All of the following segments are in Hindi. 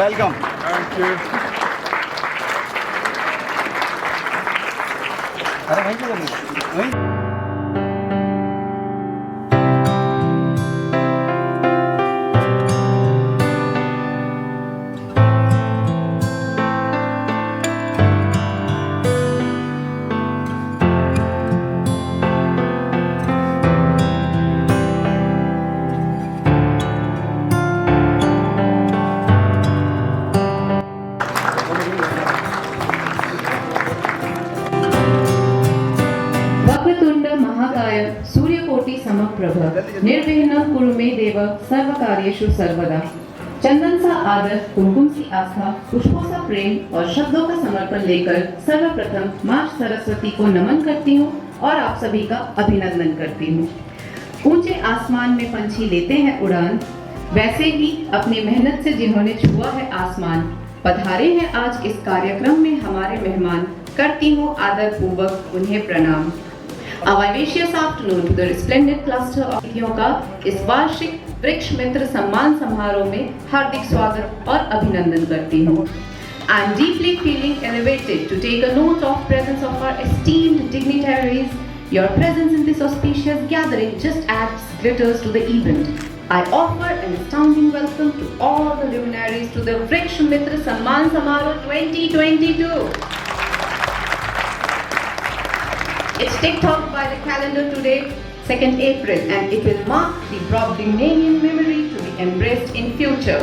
वेलकम। Thank you. अरे वहीं से करना, वहीं। वक्रतुंड महाकाय सूर्यकोटि समप्रभ निर्विघ्नं कुरु मे देव सर्वकार्येषु सर्वदा। चंदन सा आदर, कुमकुम सी आस्था, पुष्पों सा प्रेम और शब्दों का समर्पण लेकर सर्वप्रथम माँ सरस्वती को नमन करती हूँ और आप सभी का अभिनंदन करती हूँ। ऊंचे आसमान में पंछी लेते हैं उड़ान, वैसे ही अपनी मेहनत से जिन्होंने छुआ है आसमान, पधारे हैं आज इस कार्यक्रम में हमारे मेहमान, करती हूँ आदर पूर्वक उन्हें प्रणाम। A vivacious afternoon to the resplendent cluster of अतिथियों का इस वार्षिक वृक्ष मित्र सम्मान समारोह में हार्दिक स्वागत और अभिनंदन करती हूँ। I am deeply feeling elevated to take a note of presence of our esteemed dignitaries. Your presence in this auspicious gathering just adds glitters to the event. I offer an astounding welcome to all the luminaries to the Vriksh Mitra Samman Samaroh 2022. It's ticked off by the calendar today, 2nd April, and it will mark the Brobdingnavian memory to be embraced in future.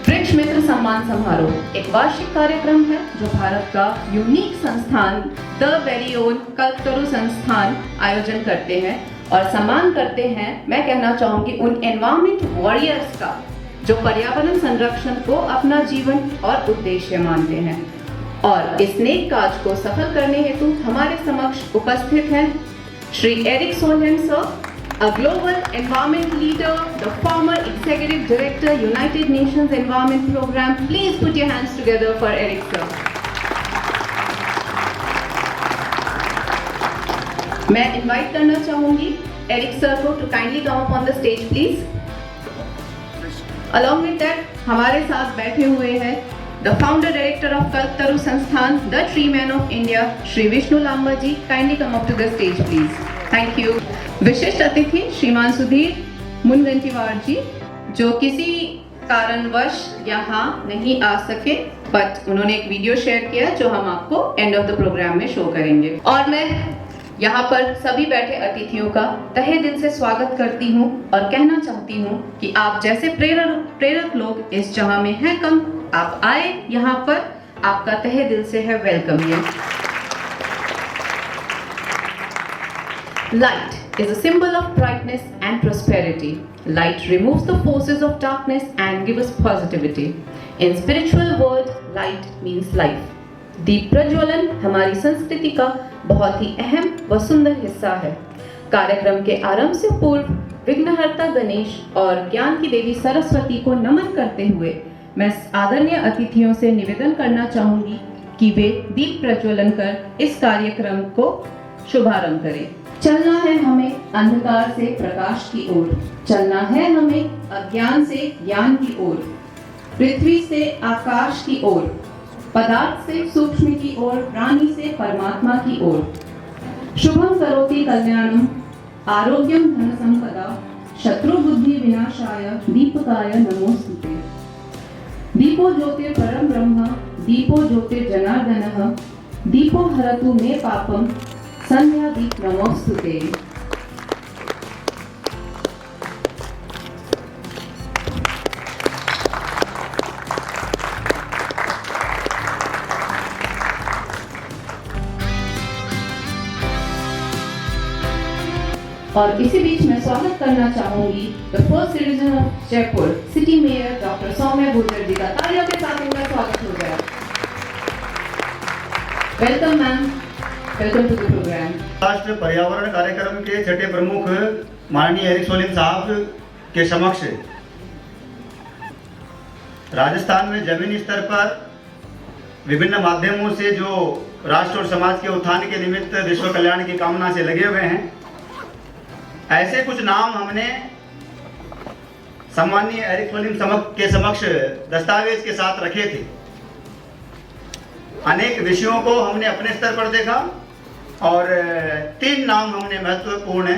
वृक्ष मित्र सम्मान समारोह एक वार्षिक कार्यक्रम है जो भारत का यूनिक संस्थान द वेरी ओन कल्पतरु संस्थान आयोजन करते हैं और सम्मान करते हैं, मैं कहना चाहूंगी उन एनवायरमेंट वॉरियर्स का जो पर्यावरण संरक्षण को अपना जीवन और उद्देश्य मानते हैं। और इस नेक काज को सफल करने हेतु हमारे समक्ष उपस्थित हैं Shri Eric Solheim sir, a global environment leader, the former executive director, United Nations Environment Program. Please put your hands together for Eric sir. मैं इनवाइट करना चाहूंगी एरिक सर को to kindly come up on the stage please. Along with that, हमारे साथ बैठे हुए हैं the founder director of Kalpataru Sansthan, the tree man of India, Shri Vishnu Lamba ji. Kindly come up to the stage please. Thank you. विशिष्ट अतिथि श्रीमान सुधीर मुनगंटीवार जी, जो किसी कारणवश यहाँ नहीं आ सके, बट उन्होंने एक वीडियो शेयर किया जो हम आपको एंड ऑफ द प्रोग्राम में शो करेंगे। और मैं यहाँ पर सभी बैठे अतिथियों का तहे दिल से स्वागत करती हूँ और कहना चाहती हूँ कि आप जैसे प्रेरक लोग इस जगह में हैं कम, आप आए यहाँ पर, आपका तहे दिल से है वेलकम। ये Light is a symbol of brightness and prosperity. Light removes the forces of darkness and gives positivity. In spiritual world, light means life. दीप प्रज्वलन हमारी संस्कृति का बहुत ही अहम व सुंदर हिस्सा है। कार्यक्रम के आरंभ से पूर्व विघ्नहर्ता गणेश और ज्ञान की देवी सरस्वती को नमन करते हुए मैं आदरणीय अतिथियों से निवेदन करना चाहूंगी कि वे दीप प्रज्वलन कर इस कार्यक्रम को शुभारंभ करें। चलना है हमें अंधकार से प्रकाश की ओर, चलना है हमें अज्ञान से ज्ञान की ओर, पृथ्वी से आकाश की ओर, पदार्थ से सूक्ष्म की ओर, प्राणी से परमात्मा की ओर। शुभम करोति कल्याणम, आरोग्यम धन संपदा, शत्रु बुद्धि विनाशाय, दीपकाय नमोस्तुते। दीपो ज्योतिर परम ब्रह्म, दीपो ज्योतिर जनार्दनः, दीपो हरतु मे पापम, संध्या दीप नमोस्तुते। और इसी बीच मैं स्वागत करना चाहूंगी the first citizen of Jaipur, city mayor doctor Saumya Gurjar ji का। तालियों के साथ उनका स्वागत हो गया। Welcome ma'am, welcome to the programme. राष्ट्रीय पर्यावरण कार्यक्रम के छठे प्रमुख माननीय एरिक सोलहेम साहब के समक्ष राजस्थान में जमीनी स्तर पर विभिन्न माध्यमों से जो राष्ट्र और समाज के उत्थान के निमित्त विश्व कल्याण की कामना से लगे हुए हैं, ऐसे कुछ नाम हमने सम्माननीय एरिक सोलिम के समक्ष दस्तावेज के साथ रखे थे। अनेक विषयों को हमने अपने स्तर पर देखा और 3 नाम हमने महत्वपूर्ण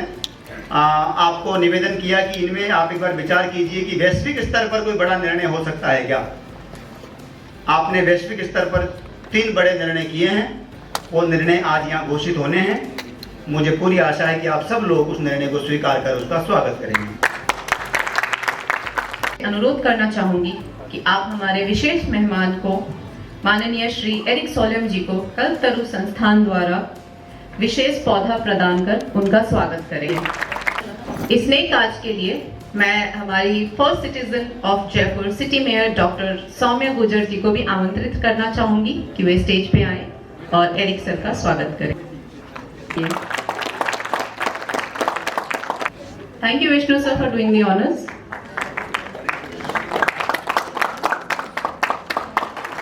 आपको निवेदन किया कि इनमें आप एक बार विचार कीजिए कि वैश्विक स्तर पर कोई बड़ा निर्णय हो सकता है क्या। आपने वैश्विक स्तर पर 3 बड़े निर्णय किए हैं, वो निर्णय आज यहाँ घोषित होने हैं। मुझे पूरी आशा है कि आप सब लोग उस निर्णय को स्वीकार कर उसका स्वागत करेंगे। अनुरोध करना चाहूंगी कि आप हमारे विशेष मेहमान को माननीय श्री एरिक सोलिम जी को कल्पतरु संस्थान द्वारा विशेष पौधा प्रदान कर उनका स्वागत करें। इस नए कार्य के लिए मैं हमारी first citizen of Jaipur city mayor doctor Saumya Gurjar ji को भी आमंत्रित करना चाहूंगी कि वे स्टेज पे आए और एरिक सर का स्वागत करें। Thank you Vishnu sir for doing the honours.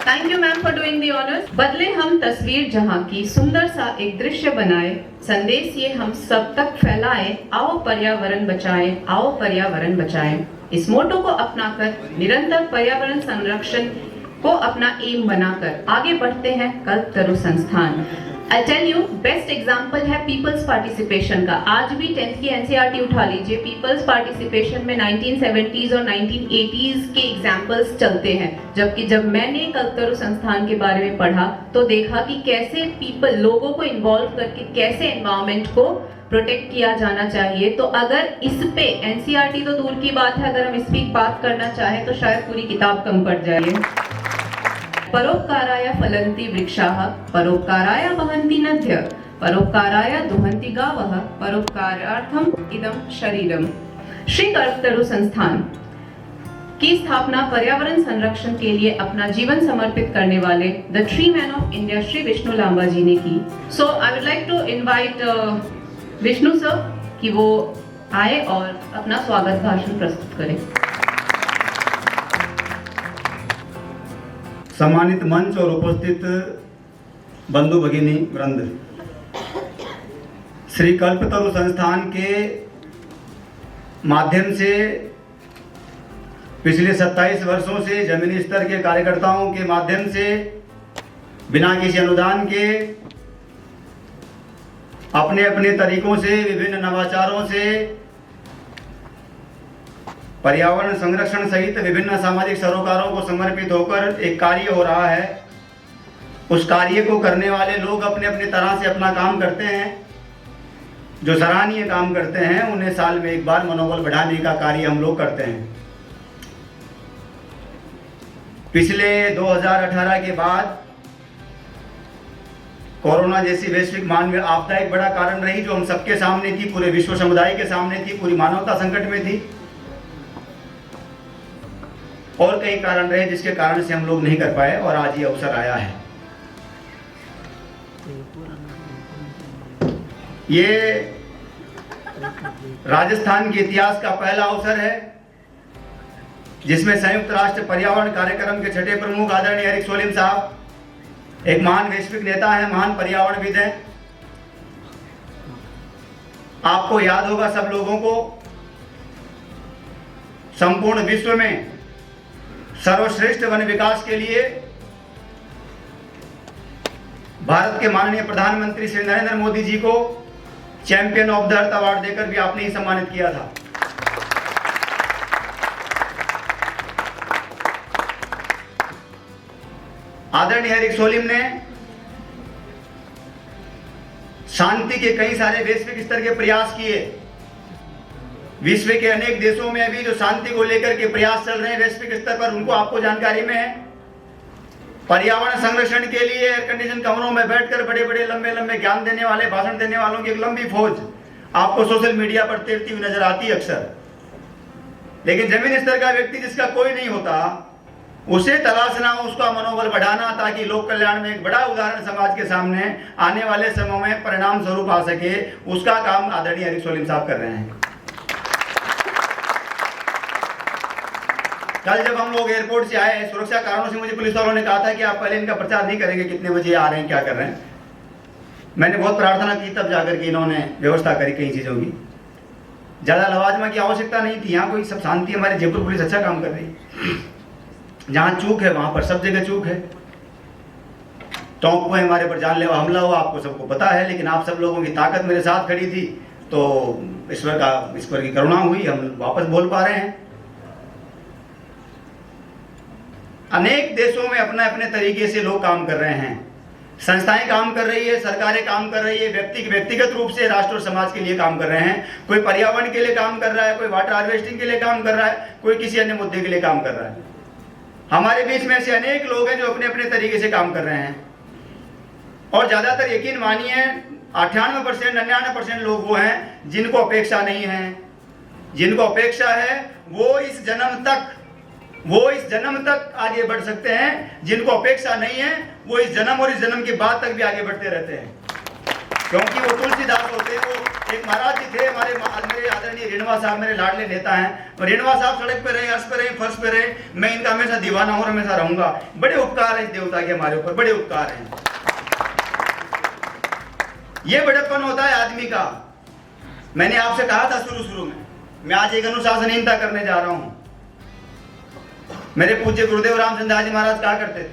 Thank you ma'am for doing the honours. बदले हम तस्वीर जहां की सुंदर सा एक दृश्य बनाए, संदेश ये हम सब तक फैलाए, आओ पर्यावरण बचाएं, आओ पर्यावरण बचाएं। इस मोटो को अपनाकर निरंतर पर्यावरण संरक्षण को अपना एम बनाकर आगे बढ़ते हैं कल्पतरु संस्थान। I'll tell you, best example है पीपल्स पार्टिसिपेशन का। आज भी 10th की एनसीईआरटी उठा लीजिए, पीपल्स पार्टिसिपेशन में 1970s और 1980s के एग्जाम्पल्स चलते हैं। जबकि जब मैंने कल्पतरु संस्थान के बारे में पढ़ा तो देखा कि कैसे पीपल लोगों को इन्वॉल्व करके कैसे एनवायरमेंट को प्रोटेक्ट किया जाना चाहिए। तो अगर इस पे एनसीईआरटी तो दूर की बात है, अगर हम इस पे बात करना चाहें तो शायद पूरी किताब कम पड़ जाए। परोपकाराय फलन्ति वृक्षाः, परोपकाराय वहन्ति नद्यः, परोपकाराय दुहन्ति गावः, परोपकारार्थम इदं शरीरम। श्री कल्पतरु संस्थान की स्थापना पर्यावरण संरक्षण के लिए अपना जीवन समर्पित करने वाले the tree man of India Shri Vishnu Lamba ji ने की। So I would like to invite Vishnu sir कि वो आए और अपना स्वागत भाषण प्रस्तुत करें। सम्मानित मंच और उपस्थित बंधु भगिनी वृंद, श्री कल्पतरु संस्थान के माध्यम से पिछले 27 वर्षों से जमीनी स्तर के कार्यकर्ताओं के माध्यम से बिना किसी अनुदान के अपने अपने तरीकों से विभिन्न नवाचारों से पर्यावरण संरक्षण सहित विभिन्न सामाजिक सरोकारों को समर्पित होकर एक कार्य हो रहा है। उस कार्य को करने वाले लोग अपने अपने तरह से अपना काम करते हैं, जो सराहनीय काम करते हैं। उन्हें साल में एक बार मनोबल बढ़ाने का कार्य हम लोग करते हैं। पिछले 2018 के बाद कोरोना जैसी वैश्विक मानवीय आपदा एक बड़ा कारण रही, जो हम सबके सामने थी, पूरे विश्व समुदाय के सामने थी, पूरी मानवता संकट में थी। और कई कारण रहे जिसके कारण से हम लोग नहीं कर पाए और आज ये अवसर आया है। ये राजस्थान के इतिहास का पहला अवसर है जिसमें संयुक्त राष्ट्र पर्यावरण कार्यक्रम के छठे प्रमुख आदरणीय एरिक सोलिम साहब एक महान वैश्विक नेता है, महान पर्यावरणविद हैं। आपको याद होगा सब लोगों को, संपूर्ण विश्व में सर्वश्रेष्ठ वन विकास के लिए भारत के माननीय प्रधानमंत्री श्री नरेंद्र मोदी जी को champion of the earth award देकर भी आपने ही सम्मानित किया था। आदरणीय एरिक सोलिम ने शांति के कई सारे वैश्विक स्तर के प्रयास किए। विश्व के अनेक देशों में अभी जो शांति को लेकर के प्रयास चल रहे हैं वैश्विक स्तर पर, उनको आपको जानकारी में है। पर्यावरण संरक्षण के लिए एयर कंडीशन कमरों में बैठकर बड़े बड़े लंबे लंबे ज्ञान देने वाले, भाषण देने वालों की एक लंबी फौज आपको सोशल मीडिया पर तैरती हुई नजर आती है अक्सर। लेकिन जमीन स्तर का व्यक्ति जिसका कोई नहीं होता, उसे तलाशना, उसका मनोबल बढ़ाना, ताकि लोक कल्याण में एक बड़ा उदाहरण समाज के सामने आने वाले समय में परिणाम स्वरूप आ सके, उसका काम आदरणीय एरिक सोलिम साहब कर रहे हैं। कल जब हम लोग एयरपोर्ट से आए, सुरक्षा कारणों से मुझे पुलिस वालों ने कहा था कि आप पहले इनका प्रचार नहीं करेंगे, कितने बजे आ रहे हैं, क्या कर रहे हैं। मैंने बहुत प्रार्थना की, तब जाकर के इन्होंने व्यवस्था करी कई चीज़ों की। ज़्यादा लवाजमा की आवश्यकता नहीं थी। यहाँ कोई सब शांति, हमारी जयपुर पुलिस अच्छा काम कर रही है। जहाँ चूक है वहाँ पर सब जगह चूक है। टोंक में हमारे पर जानलेवा हमला हुआ, आपको सबको पता है, लेकिन आप सब लोगों की ताकत मेरे साथ खड़ी थी, तो ईश्वर की करुणा हुई, हम वापस बोल पा रहे हैं। अनेक देशों में अपने अपने तरीके से लोग काम कर रहे हैं, संस्थाएं काम कर रही है, सरकारें काम कर रही है, व्यक्तिगत रूप से राष्ट्र और समाज के लिए काम कर रहे हैं। कोई पर्यावरण के लिए काम कर रहा है, कोई वाटर हार्वेस्टिंग के लिए काम कर रहा है, कोई किसी अन्य मुद्दे के लिए काम कर रहा है। हमारे बीच में ऐसे अनेक लोग हैं जो अपने अपने तरीके से काम कर रहे हैं, और ज़्यादातर यकीन मानिए 98% 99% लोग वो हैं जिनको अपेक्षा नहीं है। जिनको अपेक्षा है वो इस जन्म तक आगे बढ़ सकते हैं, जिनको अपेक्षा नहीं है वो इस जन्म और इस जन्म के बाद तक भी आगे बढ़ते रहते हैं, क्योंकि वो तुलसीदास होते हैं। वो एक महाराज जी थे, मेरे आदरणीय रेणुवा साहब मेरे लाडले नेता हैं। रेणुवा साहब सड़क पे रहे, अर्श पे रहे, फर्श पे रहे, मैं इनका हमेशा दीवाना हूँ, हमेशा रहूंगा। बड़े उपकार है इस देवता के हमारे ऊपर, बड़े उपकार हैं। ये बड़प्पन होता है आदमी का। मैंने आपसे कहा था शुरू में, मैं आज एक अनुशासनहीनता करने जा रहा हूं। मेरे पूज्य गुरुदेव रामचंद्र जी महाराज कहा करते थे,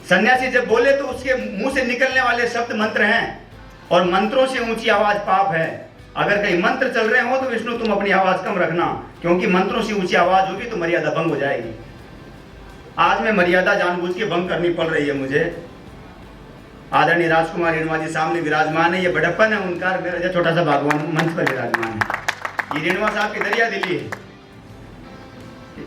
सन्यासी जब बोले तो उसके मुंह से निकलने वाले शब्द मंत्र हैं, और मंत्रों से ऊंची आवाज पाप है। अगर कहीं मंत्र चल रहे हो तो विष्णु तुम अपनी आवाज कम रखना, क्योंकि मंत्रों से ऊंची आवाज होगी तो मर्यादा भंग हो जाएगी। आज में मर्यादा जानबूझ के भंग करनी पड़ रही है मुझे। आदरणीय राजकुमार रेणुवा जी सामने विराजमान है, ये बड़प्पन है उनका। मेरा छोटा सा भगवान मंच पर विराजमान है। ये रेणुवा साहब की दरिया दिल्ली है।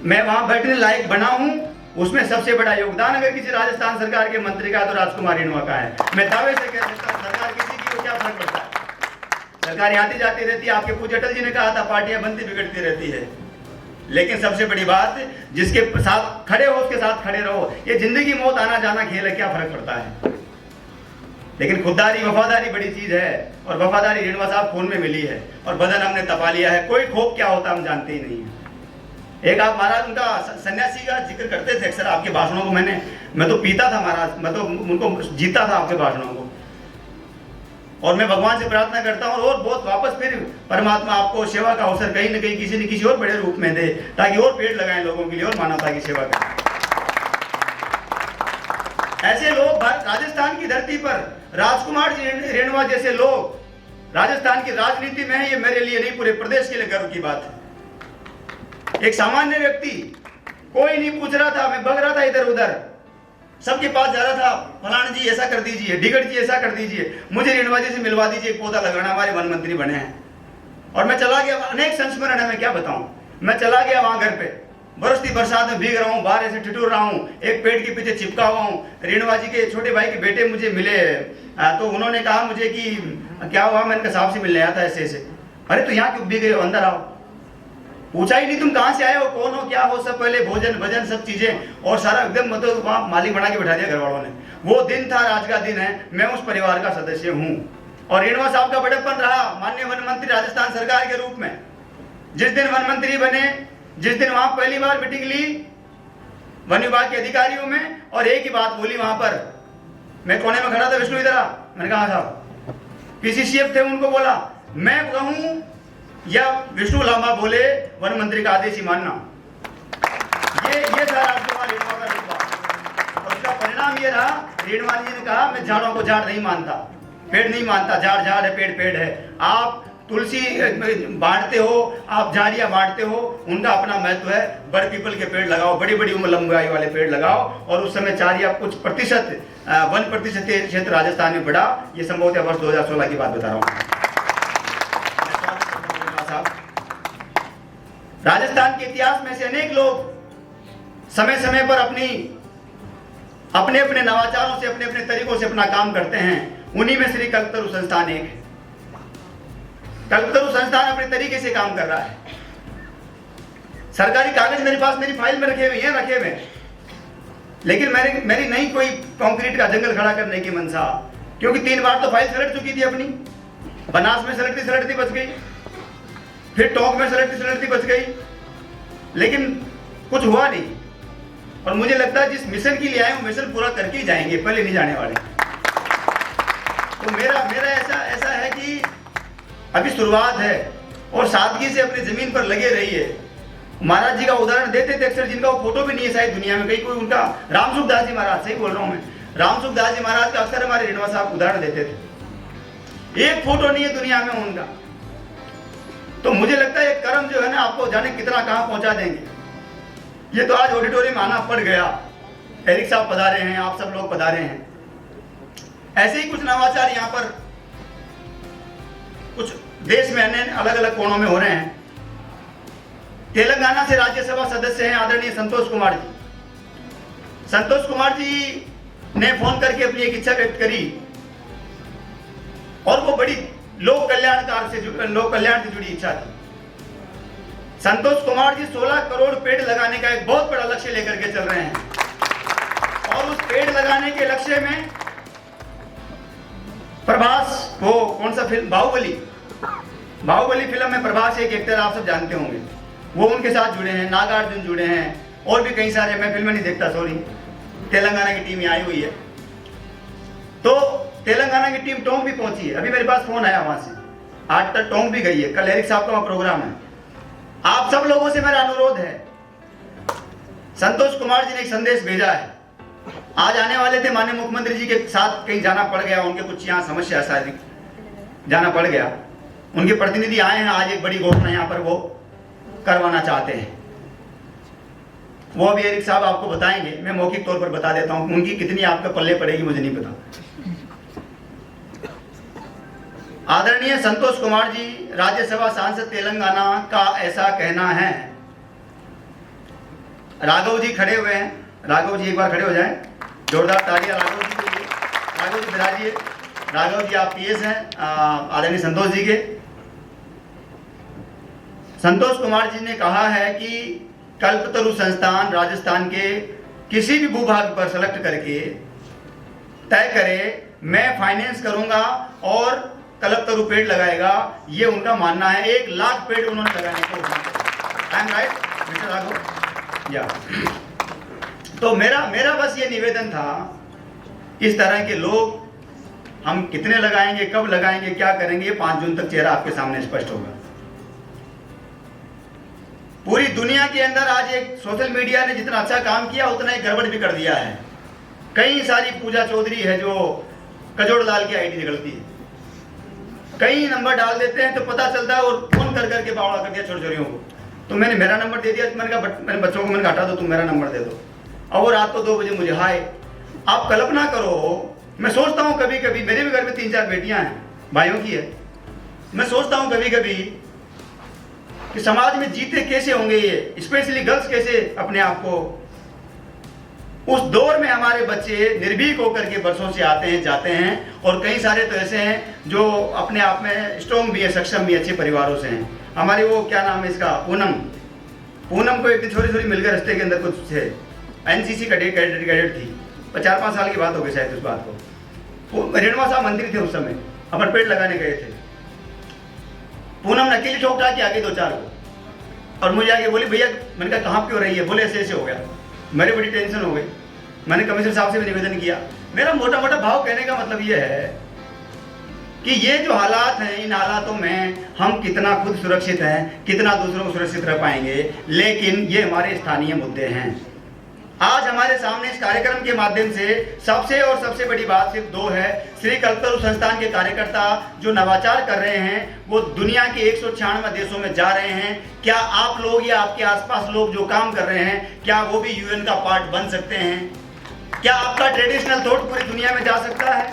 मैं वहां बैठने लायक बना हूं, उसमें सबसे बड़ा योगदान अगर किसी राजस्थान सरकार के मंत्री का तो राजकुमार रेणुवा का है। मैं दावे से कह सकता हूं, सरकार किसी की को क्या फर्क पड़ता है। सरकार आती जाती रहती है। आपके पूज्य अटल जी ने कहा था, पार्टियां बनती बिगड़ती रहती है, लेकिन सबसे बड़ी बात जिसके साथ खड़े हो उसके साथ खड़े रहो। ये जिंदगी मौत आना जाना खेल है, क्या फर्क पड़ता है। लेकिन खुददारी वफादारी बड़ी चीज है, और वफादारी रेणुवा साहब खून में मिली है, और बदन हमने तपा लिया है। कोई खोप क्या होता हम जानते ही नहीं है। एक आप महाराज उनका सन्यासी का जिक्र करते थे अक्सर आपके भाषणों को। मैं तो पीता था महाराज, मैं तो उनको जीता था आपके भाषणों को, और मैं भगवान से प्रार्थना करता हूँ और बहुत वापस फिर परमात्मा आपको सेवा का अवसर कहीं न कहीं किसी न किसी और बड़े रूप में दे, ताकि और पेड़ लगाएं लोगों के लिए और मानवता की सेवा करें। ऐसे लोग राजस्थान की धरती पर, राजकुमार जी रेणुवा जैसे लोग राजस्थान की राजनीति में है, ये मेरे लिए नहीं पूरे प्रदेश के लिए गर्व की बात है। एक सामान्य व्यक्ति, कोई नहीं पूछ रहा था, मैं भग रहा था इधर उधर, सबके पास जा रहा था, फलान जी ऐसा कर दीजिए, डिगड़ जी ऐसा कर दीजिए, मुझे रेणुवा जी से मिलवा दीजिए, एक पौधा लगाना, हमारे वन मंत्री बने हैं। और मैं चला गया, अनेक संस्मरण है, मैं क्या बताऊं। मैं चला गया वहां घर पे, बरसती बरसात में भीग रहा हूँ, बाहर ऐसे ठिठुर रहा हूँ, एक पेड़ के पीछे चिपका हुआ हूँ। रेणुवा जी के छोटे भाई के बेटे मुझे मिले, तो उन्होंने कहा मुझे कि क्या हुआ। मैंने कहा साहब से मिलने आया था ऐसे ऐसे। अरे तो यहाँ क्यों भीग गए हो, अंदर आओ। पूछा ही नहीं तुम कहाँ से आए हो, कौन हो, क्या हो। सब पहले भोजन भजन सब चीजें और सारा एकदम मतलब वहाँ मालिक बना के बैठा दिया घर वालों ने। वो दिन था, आज का दिन है, मैं उस परिवार का सदस्य हूँ। और रेणुवा साहब का बड़प्पन रहा माननीय वन मंत्री राजस्थान सरकार के रूप में। जिस दिन वन मंत्री बने, जिस दिन वहां पहली बार मीटिंग ली वन विभाग के अधिकारियों में, और एक ही बात बोली वहां पर। मैं कोने में खड़ा था, विष्णु इधर आ। मैंने कहा साहब, पीसीसीएफ थे, उनको बोला मैं कहूं या विष्णु लांबा बोले, वन मंत्री का आदेश ही मानना। ये था राजकुमार रेणुवा का रुतबा। और उसका परिणाम ये रहा, रेणुवा जी ने कहा मैं झाड़ों को झाड़ नहीं मानता, पेड़ नहीं मानता, झाड़ झाड़ है, पेड़ पेड़ है। आप तुलसी बांटते हो, आप झाड़ियां बांटते हो, उनका अपना महत्व है। बड़ पीपल के पेड़ लगाओ, बड़ी बड़ी उम्र लंबाई वाले पेड़ लगाओ। और उस समय 4 या कुछ प्रतिशत 1% क्षेत्र राजस्थान में बढ़ा। ये संभवतः वर्ष 2016 की बात बता रहा हूँ। राजस्थान के इतिहास में से अनेक लोग समय समय पर अपने अपने नवाचारों से, अपने अपने तरीकों से अपना काम करते हैं। उन्हीं में श्री कल्पतरु संस्थान एक है। कल्पतरु संस्थान अपने तरीके से काम कर रहा है। सरकारी कागज मेरे पास, मेरी फाइल में रखे हुए हैं, रखे हुए। लेकिन मेरी नहीं कोई कंक्रीट का जंगल खड़ा करने की मंशा, क्योंकि 3 बार तो फाइल सलट चुकी थी अपनी। बनास में सलटती बच गई, फिर टोंक में सलटती बच गई, लेकिन कुछ हुआ नहीं। और मुझे लगता है जिस मिशन के लिए आए वो मिशन पूरा करके ही जाएंगे, पहले नहीं जाने वाले। तो मेरा ऐसा है कि अभी शुरुआत है। और सादगी से अपनी जमीन पर लगे रहिए। महाराज जी का उदाहरण देते थे अक्सर, जिनका वो फोटो भी नहीं है शायद दुनिया में कहीं कोई, उनका रामसुख दास जी महाराज, सही बोल रहा हूं मैं, रामसुख दास जी महाराज का अक्सर हमारे रेणुआ साहब उदाहरण देते थे। एक फोटो नहीं है दुनिया में उनका। तो मुझे लगता है ये कर्म जो है ना, आपको जाने कितना कहां पहुंचा देंगे। ये तो आज ऑडिटोरियम आना पड़ गया, एरिक साहब पधारे हैं, आप सब लोग पधारे हैं। ऐसे ही कुछ नवाचार यहाँ पर कुछ देश में अन्य अलग अलग कोणों में हो रहे हैं। तेलंगाना से राज्यसभा सदस्य हैं आदरणीय संतोष कुमार जी। संतोष कुमार जी ने फोन करके अपनी एक इच्छा व्यक्त करी, और वो बड़ी लोक कल्याण से जुड़ी इच्छा थी। संतोष कुमार जी 16 करोड़ पेड़ लगाने का एक बहुत बड़ा लक्ष्य लेकर के चल रहे हैं, और उस पेड़ लगाने के लक्ष्य में प्रभास, वो कौन सा फिल्म, बाहुबली फिल्म में प्रभास एक एक्टर आप सब जानते होंगे, वो उनके साथ जुड़े हैं, नागार्जुन जुड़े हैं, और भी कई सारे, मैं फिल्में नहीं देखता सॉरी, तेलंगाना की टीम आई हुई है। तो तेलंगाना की टीम टोंक भी पहुंची है, अभी मेरे पास फोन आया वहां से, आज तक टोंक भी गई है, कल एरिक साहब का वहां प्रोग्राम है। आप सब लोगों से मेरा अनुरोध है, संतोष कुमार जी ने एक संदेश भेजा है, आज आने वाले थे माननीय मुख्यमंत्री जी के साथ, कहीं जाना पड़ गया, उनके कुछ यहाँ समस्या शायद जाना पड़ गया, उनके प्रतिनिधि आए हैं, आज एक बड़ी घोषणा यहाँ पर वो करवाना चाहते हैं। वो अभी एरिक साहब आपको बताएंगे, मैं मौखिक तौर पर बता देता हूं, उनकी कितनी आपके पल्ले पड़ेगी मुझे नहीं पता। आदरणीय संतोष कुमार जी राज्यसभा सांसद तेलंगाना का ऐसा कहना है। राघव जी खड़े हुए हैं, राघव जी एक बार खड़े हो जाएं, जोरदार तालियां राघव जी के लिए। राघव जी बिराजिए। राघव जी आप पीएस हैं आदरणीय संतोष जी के। संतोष कुमार जी ने कहा है कि कल्पतरु संस्थान राजस्थान के किसी भी भूभाग पर सेलेक्ट करके तय करे, मैं फाइनेंस करूंगा और कल्पतरु पेड़ लगाएगा, ये उनका मानना है। 1 लाख पेड़ उन्होंने लगाने को। I am right mister Raghav? या तो मेरा बस ये निवेदन था, इस तरह के लोग हम कितने लगाएंगे, कब लगाएंगे, क्या करेंगे, 5 जून तक चेहरा आपके सामने स्पष्ट होगा। पूरी दुनिया के अंदर आज एक सोशल मीडिया ने जितना अच्छा काम किया उतना ही गड़बड़ भी कर दिया है। कई सारी पूजा चौधरी है जो कजोड़ लाल की आईडी निकलती है, कई नंबर डाल देते हैं तो पता चलता है, और फोन कर करके बावड़ा कर दिया छोरियों को। तो मैंने मेरा नंबर दे दिया, मैंने कहा मैंने बच्चों को मैंने हटा दो, तुम मेरा नंबर दे दो। अब वो रात को 2 बजे मुझे हाय। आप कल्पना करो, मैं सोचता हूँ कभी कभी, मेरे भी घर में 3-4 बेटियां हैं, भाइयों की है, मैं सोचता हूँ कभी कभी कि समाज में जीते कैसे होंगे ये, स्पेशली गर्ल्स कैसे अपने आप को। उस दौर में हमारे बच्चे निर्भीक होकर के बरसों से आते हैं जाते हैं, और कई सारे तो ऐसे हैं जो अपने आप में स्ट्रॉन्ग भी है, सक्षम भी, अच्छे परिवारों से हैं। हमारी वो क्या नाम है इसका, पूनम को एक दिन छोरी मिलकर रस्ते के अंदर कुछ थे, एनसीसी कैडेट थी, 4-5 साल की बात हो गई शायद उस बात को। वो रेणुआ साहब मंत्री थे उस समय, अपन पेड़ लगाने गए थे। पूनम ने अकेली ठोक के आगे 2-4 को, और मुझे आगे बोली भैया, मैंने कहा कहाँ क्यों रही है, बोले ऐसे ऐसे हो गया। मेरी बड़ी टेंशन हो गई, मैंने कमिश्नर साहब से भी निवेदन किया। मेरा मोटा मोटा भाव कहने का मतलब ये है कि ये जो हालात हैं, इन हालातों में हम कितना खुद सुरक्षित हैं, कितना दूसरों को सुरक्षित रह पाएंगे, लेकिन ये हमारे स्थानीय मुद्दे हैं। आज हमारे सामने इस कार्यक्रम के माध्यम से सबसे बड़ी बात सिर्फ 2 है। श्री कल्पतरु संस्थान के कार्यकर्ता जो नवाचार कर रहे हैं वो दुनिया के 196 देशों में जा रहे हैं। क्या आप लोग या आपके आसपास लोग जो काम कर रहे हैं, क्या वो भी यूएन का पार्ट बन सकते हैं? क्या आपका ट्रेडिशनल थॉट पूरी दुनिया में जा सकता है?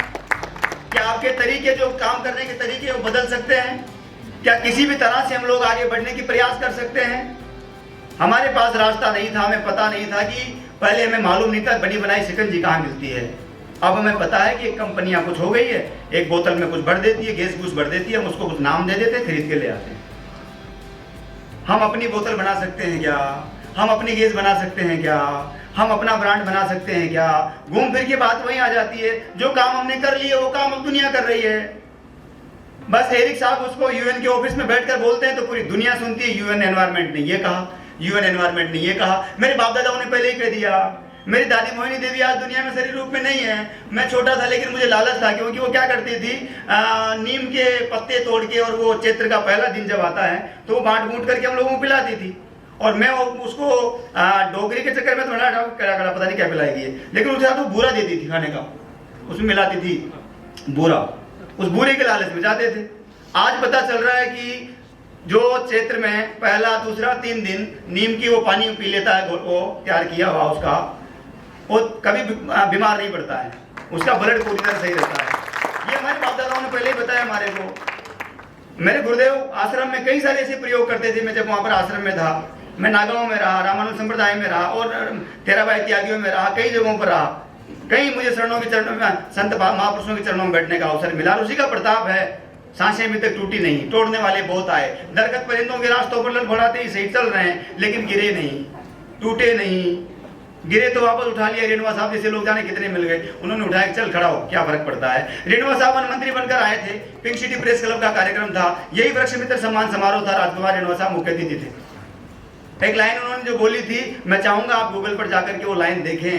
क्या आपके तरीके, जो काम करने के तरीके, वो बदल सकते हैं? क्या किसी भी तरह से हम लोग आगे बढ़ने की प्रयास कर सकते हैं? हमारे पास रास्ता नहीं था, हमें पता नहीं था कि पहले हमें मालूम नहीं था बनी बनाई शिकंजी कहाँ मिलती है। अब हमें पता है कि कंपनियां कुछ हो गई है, एक बोतल में कुछ भर देती है, गैस कुछ भर देती है, हम उसको कुछ नाम दे देते, खरीद के ले आते हैं। हम अपनी बोतल बना सकते हैं क्या? हम अपनी गैस बना सकते हैं क्या? हम अपना ब्रांड बना सकते हैं क्या? घूम फिर के बात वहीं आ जाती है, जो काम हमने कर लिए वो काम अब दुनिया कर रही है। बस एरिक साहब उसको यूएन के ऑफिस में बैठकर बोलते हैं तो पूरी दुनिया सुनती है, यूएन एनवायरनमेंट ने ये कहा, यूएन एनवायरनमेंट ने ये कहा। मेरे बाप दादाओं ने पहले ही कह दिया, मेरी दादी मोहिनी देवी आज दुनिया में शरीर रूप में नहीं है। मैं छोटा था लेकिन मुझे लालच था, क्योंकि वो क्या करती थी, नीम के पत्ते तोड़ के, और वो चैत्र का पहला दिन जब आता है तो वो बांट बूट करके हम लोगों को पिलाती थी। और मैं उसको डोगरी के चक्कर में थोड़ा कड़ा पता नहीं क्या पिलाएगी, लेकिन उसके साथ वो बूरा देती थी खाने का, उसमें मिलाती थी बूरा, उस बूरे के लालच में जाते थे। आज पता चल रहा है कि जो चैत्र में पहला दूसरा 3 दिन नीम की वो पानी पी लेता है, वो तैयार किया हुआ उसका, वो कभी बीमार नहीं पड़ता है, उसका ब्लड पूरी तरह सही रहता है। ये हमारे बाप दादाओं ने पहले ही बताया हमारे को। मेरे गुरुदेव आश्रम में कई सारे ऐसे प्रयोग करते थे। मैं जब वहाँ पर आश्रम में था, मैं नागांव में रहा, रामानुज संप्रदाय में रहा, और तेराबाई त्यागियों में रहा, कई जगहों पर रहा। कई मुझे चरणों में संत महापुरुषों के चरणों में बैठने का अवसर मिला। उसी का प्रताप है, सांसें अभी तक टूटी नहीं, तोड़ने वाले बहुत आए। दरगत परिंदों के रास्तों पर लड़खड़ाते ही सही चल रहे हैं, लेकिन गिरे नहीं, टूटे नहीं। गिरे तो वापस उठा लिया। रेणुवा साहब जैसे लोग जाने कितने मिल गए, उन्होंने उठाया, चल खड़ा हो, क्या फर्क पड़ता है। रेणुवा साहब वन मंत्री बनकर आए थे, पिंक सिटी प्रेस क्लब का कार्यक्रम था, यही वृक्ष मित्र सम्मान समारोह था, राजकुमार रेणुवा साहब मुख्य अतिथि थे। एक लाइन उन्होंने जो बोली थी, मैं चाहूंगा आप गूगल पर जाकर के वो लाइन देखें।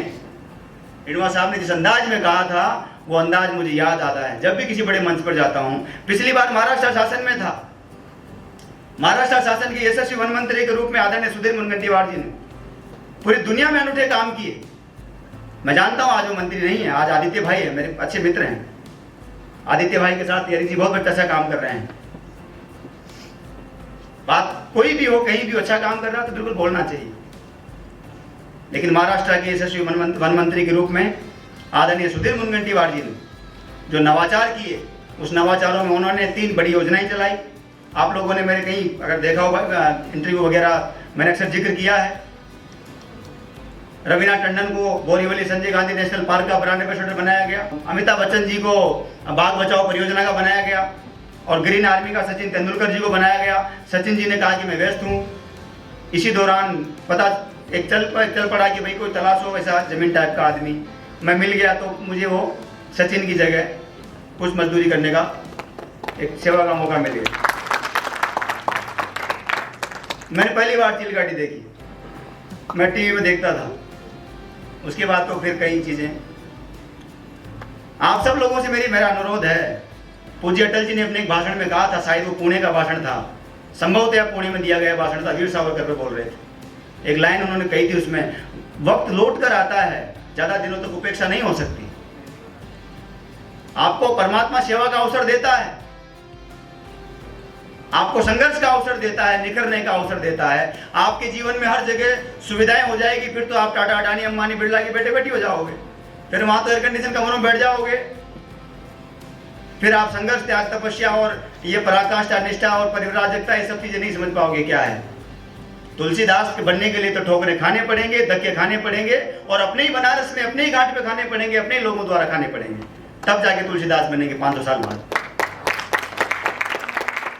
रेणुवा साहब ने जिस अंदाज में कहा था, वो अंदाज मुझे याद आता है जब भी किसी बड़े मंच पर जाता हूं। पिछली बार महाराष्ट्र शासन में था, महाराष्ट्र शासन के यशस्वी वन मंत्री के रूप में आदरणीय सुधीर मुनगंटीवार जी ने पूरी दुनिया में अनूठे काम किए। मैं जानता हूं आज वो मंत्री नहीं है, आज आदित्य भाई है, मेरे अच्छे मित्र हैं। आदित्य भाई के साथ तिवारी जी बहुत अच्छा काम कर रहे हैं। बात कोई भी हो, कहीं भी अच्छा काम कर रहा है तो बिल्कुल बोलना चाहिए। लेकिन महाराष्ट्र के यशस्वी वन मंत्री के रूप में आदरणीय सुधीर मुनगंटीवार जी ने जो नवाचार किए, उस नवाचारों में उन्होंने 3 बड़ी योजनाएं चलाई। आप लोगों ने मेरे कहीं अगर देखा होगा इंटरव्यू वगैरह, मैंने अक्सर जिक्र किया है। रवीना टंडन को बोरीवली संजय गांधी नेशनल पार्क का ब्रांड एम्बेसडर बनाया गया। अमिताभ बच्चन जी को बाघ बचाओ परियोजना का बनाया गया, और ग्रीन आर्मी का सचिन तेंदुलकर जी को बनाया गया। सचिन जी ने कहा कि मैं व्यस्त हूँ। इसी दौरान पता एक चल पड़ा कि भाई कोई तलाश हो ऐसा जमीन टाइप का आदमी, मैं मिल गया, तो मुझे वो सचिन की जगह कुछ मजदूरी करने का एक सेवा का मौका मिल गया। मैंने पहली बार चिलगाटी देखी, मैं टीवी में देखता था, उसके बाद तो फिर कई चीजें। आप सब लोगों से मेरा अनुरोध है, पूज्य अटल जी ने अपने एक भाषण में कहा था, शायद वो पुणे का भाषण था, संभवतः पुणे में दिया गया भाषण था, वीर सावरकर पे बोल रहे थे। एक लाइन उन्होंने कही थी उसमें, वक्त लौट कर आता है, ज्यादा दिनों तक उपेक्षा नहीं हो सकती। आपको परमात्मा सेवा का अवसर देता है, आपको संघर्ष का अवसर देता है, निखरने का अवसर देता है। आपके जीवन में हर जगह सुविधाएं हो जाएगी, फिर तो आप टाटा अडानी अंबानी बिरला के बेटे बेटी हो जाओगे, फिर वहां तो एयर कंडीशन कमरों में बैठ जाओगे। फिर आप संघर्ष, त्याग, तपस्या और ये पराकाष्ठा, निष्ठा और परिव्राजकता, ये सब चीजें नहीं समझ पाओगे क्या है। तुलसीदास के बनने के लिए तो ठोकरे खाने पड़ेंगे, धक्के खाने पड़ेंगे, और अपने ही बनारस में अपने ही घाट पे खाने पड़ेंगे, अपने ही लोगों द्वारा खाने पड़ेंगे, तब जाके तुलसीदास बनेंगे 500 साल बाद।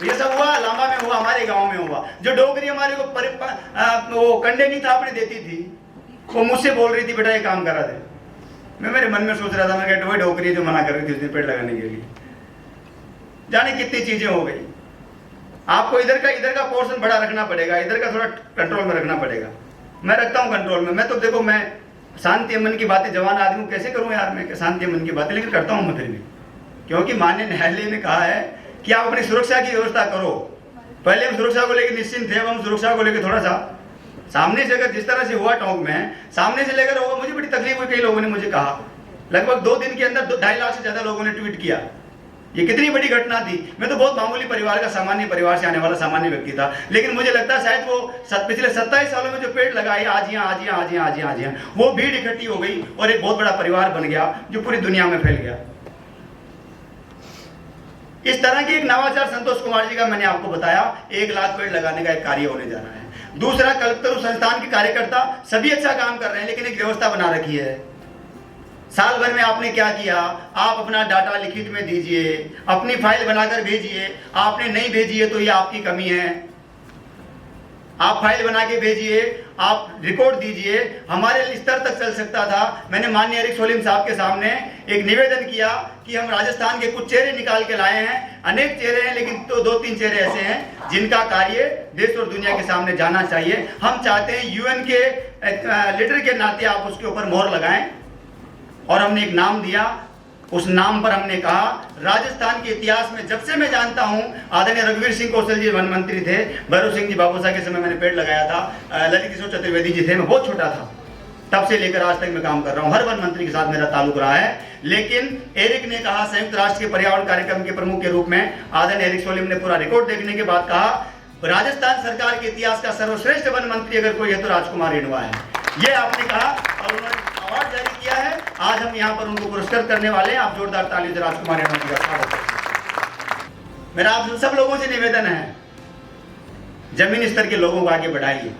ये सब हुआ, लांबा में हुआ, हमारे गांव में हुआ। जो डोगरी हमारे को वो कंडे नहीं थापने देती थी, वो मुझसे बोल रही थी, बेटा ये काम करा दे। मैं मेरे मन में सोच रहा था, मैं कहता वही डोगरी जो मना कर रही थी उसने पेड़ लगाने के लिए। जाने कितनी चीजें हो गई। आपको इधर का पोर्शन बड़ा रखना पड़ेगा, इधर का थोड़ा कंट्रोल में रखना पड़ेगा। मैं रखता हूँ कंट्रोल में। मैं तो देखो, मैं शांति अमन की बातें, जवान आदमी कैसे करूँ यार मैं शांति अमन की बातें, लेकिन करता हूँ मैं फिर भी, क्योंकि माननीय न्यायालय ने कहा है कि आप अपनी सुरक्षा की व्यवस्था करो। पहले हम सुरक्षा को लेकर निश्चिंत थे, अब हम सुरक्षा को लेकर थोड़ा सा सामने से, अगर जिस तरह से हुआ टोंक में, सामने से लेकर होगा, मुझे बड़ी तकलीफ हुई। कई लोगों ने मुझे कहा, लगभग 2 दिन के अंदर 2.5 लाख से ज्यादा लोगों ने ट्वीट किया, ये कितनी बड़ी घटना थी। मैं तो बहुत मामूली परिवार का, सामान्य परिवार से आने वाला सामान्य व्यक्ति था, लेकिन मुझे लगता है शायद वो पिछले 27 सालों में जो पेड़ लगाए, आज यहाँ वो भीड़ इकट्ठी हो गई और एक बहुत बड़ा परिवार बन गया जो पूरी दुनिया में फैल गया। इस तरह की एक नवाचार संतोष कुमार जी का मैंने आपको बताया, 1 लाख पेड़ लगाने का एक कार्य होने जा रहा है। दूसरा, कल्पतरु संस्थान के कार्यकर्ता सभी अच्छा काम कर रहे हैं, लेकिन एक व्यवस्था बना रखी है। साल भर में आपने क्या किया, आप अपना डाटा लिखित में दीजिए, अपनी फाइल बनाकर भेजिए। आपने नहीं भेजी है तो ये आपकी कमी है। आप फाइल बना के भेजिए, आप रिकॉर्ड दीजिए। हमारे स्तर तक चल सकता था। मैंने माननीय एरिक सोलिम साहब के सामने एक निवेदन किया कि हम राजस्थान के कुछ चेहरे निकाल के लाए हैं, अनेक चेहरे हैं, लेकिन तो 2-3 चेहरे ऐसे हैं जिनका कार्य देश और दुनिया के सामने जाना चाहिए। हम चाहते हैं यूएन के लीडर के नाते आप उसके ऊपर मोहर लगाएं, और हमने एक नाम दिया। उस नाम पर हमने कहा, राजस्थान के इतिहास में जब से मैं जानता हूं, आदरणीय रघुवीर सिंह कौशल जी वन मंत्री थे, भैरव सिंह जी बाबूसा के समय मैंने पेड़ लगाया था, ललित किशोर चतुर्वेदी जी थे, मैं बहुत छोटा था, तब से लेकर आज तक मैं काम कर रहा हूं, हर वन मंत्री के साथ मेरा ताल्लुक रहा है। लेकिन एरिक ने कहा, संयुक्त राष्ट्र के पर्यावरण कार्यक्रम के प्रमुख के रूप में आदरणीय एरिक सोलिम ने पूरा रिकॉर्ड देखने के बाद कहा, राजस्थान सरकार के इतिहास का सर्वश्रेष्ठ वन मंत्री अगर कोई है तो राजकुमार रेणुआ है। ये आपने कहा और उन्होंने अवार्ड जारी किया है। आज हम यहाँ पर उनको पुरस्कृत करने वाले हैं। आप जोरदार ताली से राजकुमार रेणुआ जी का स्वागत करें। मेरा आप सब लोगों से निवेदन है, जमीन स्तर के लोगों को आगे बढ़ाइए,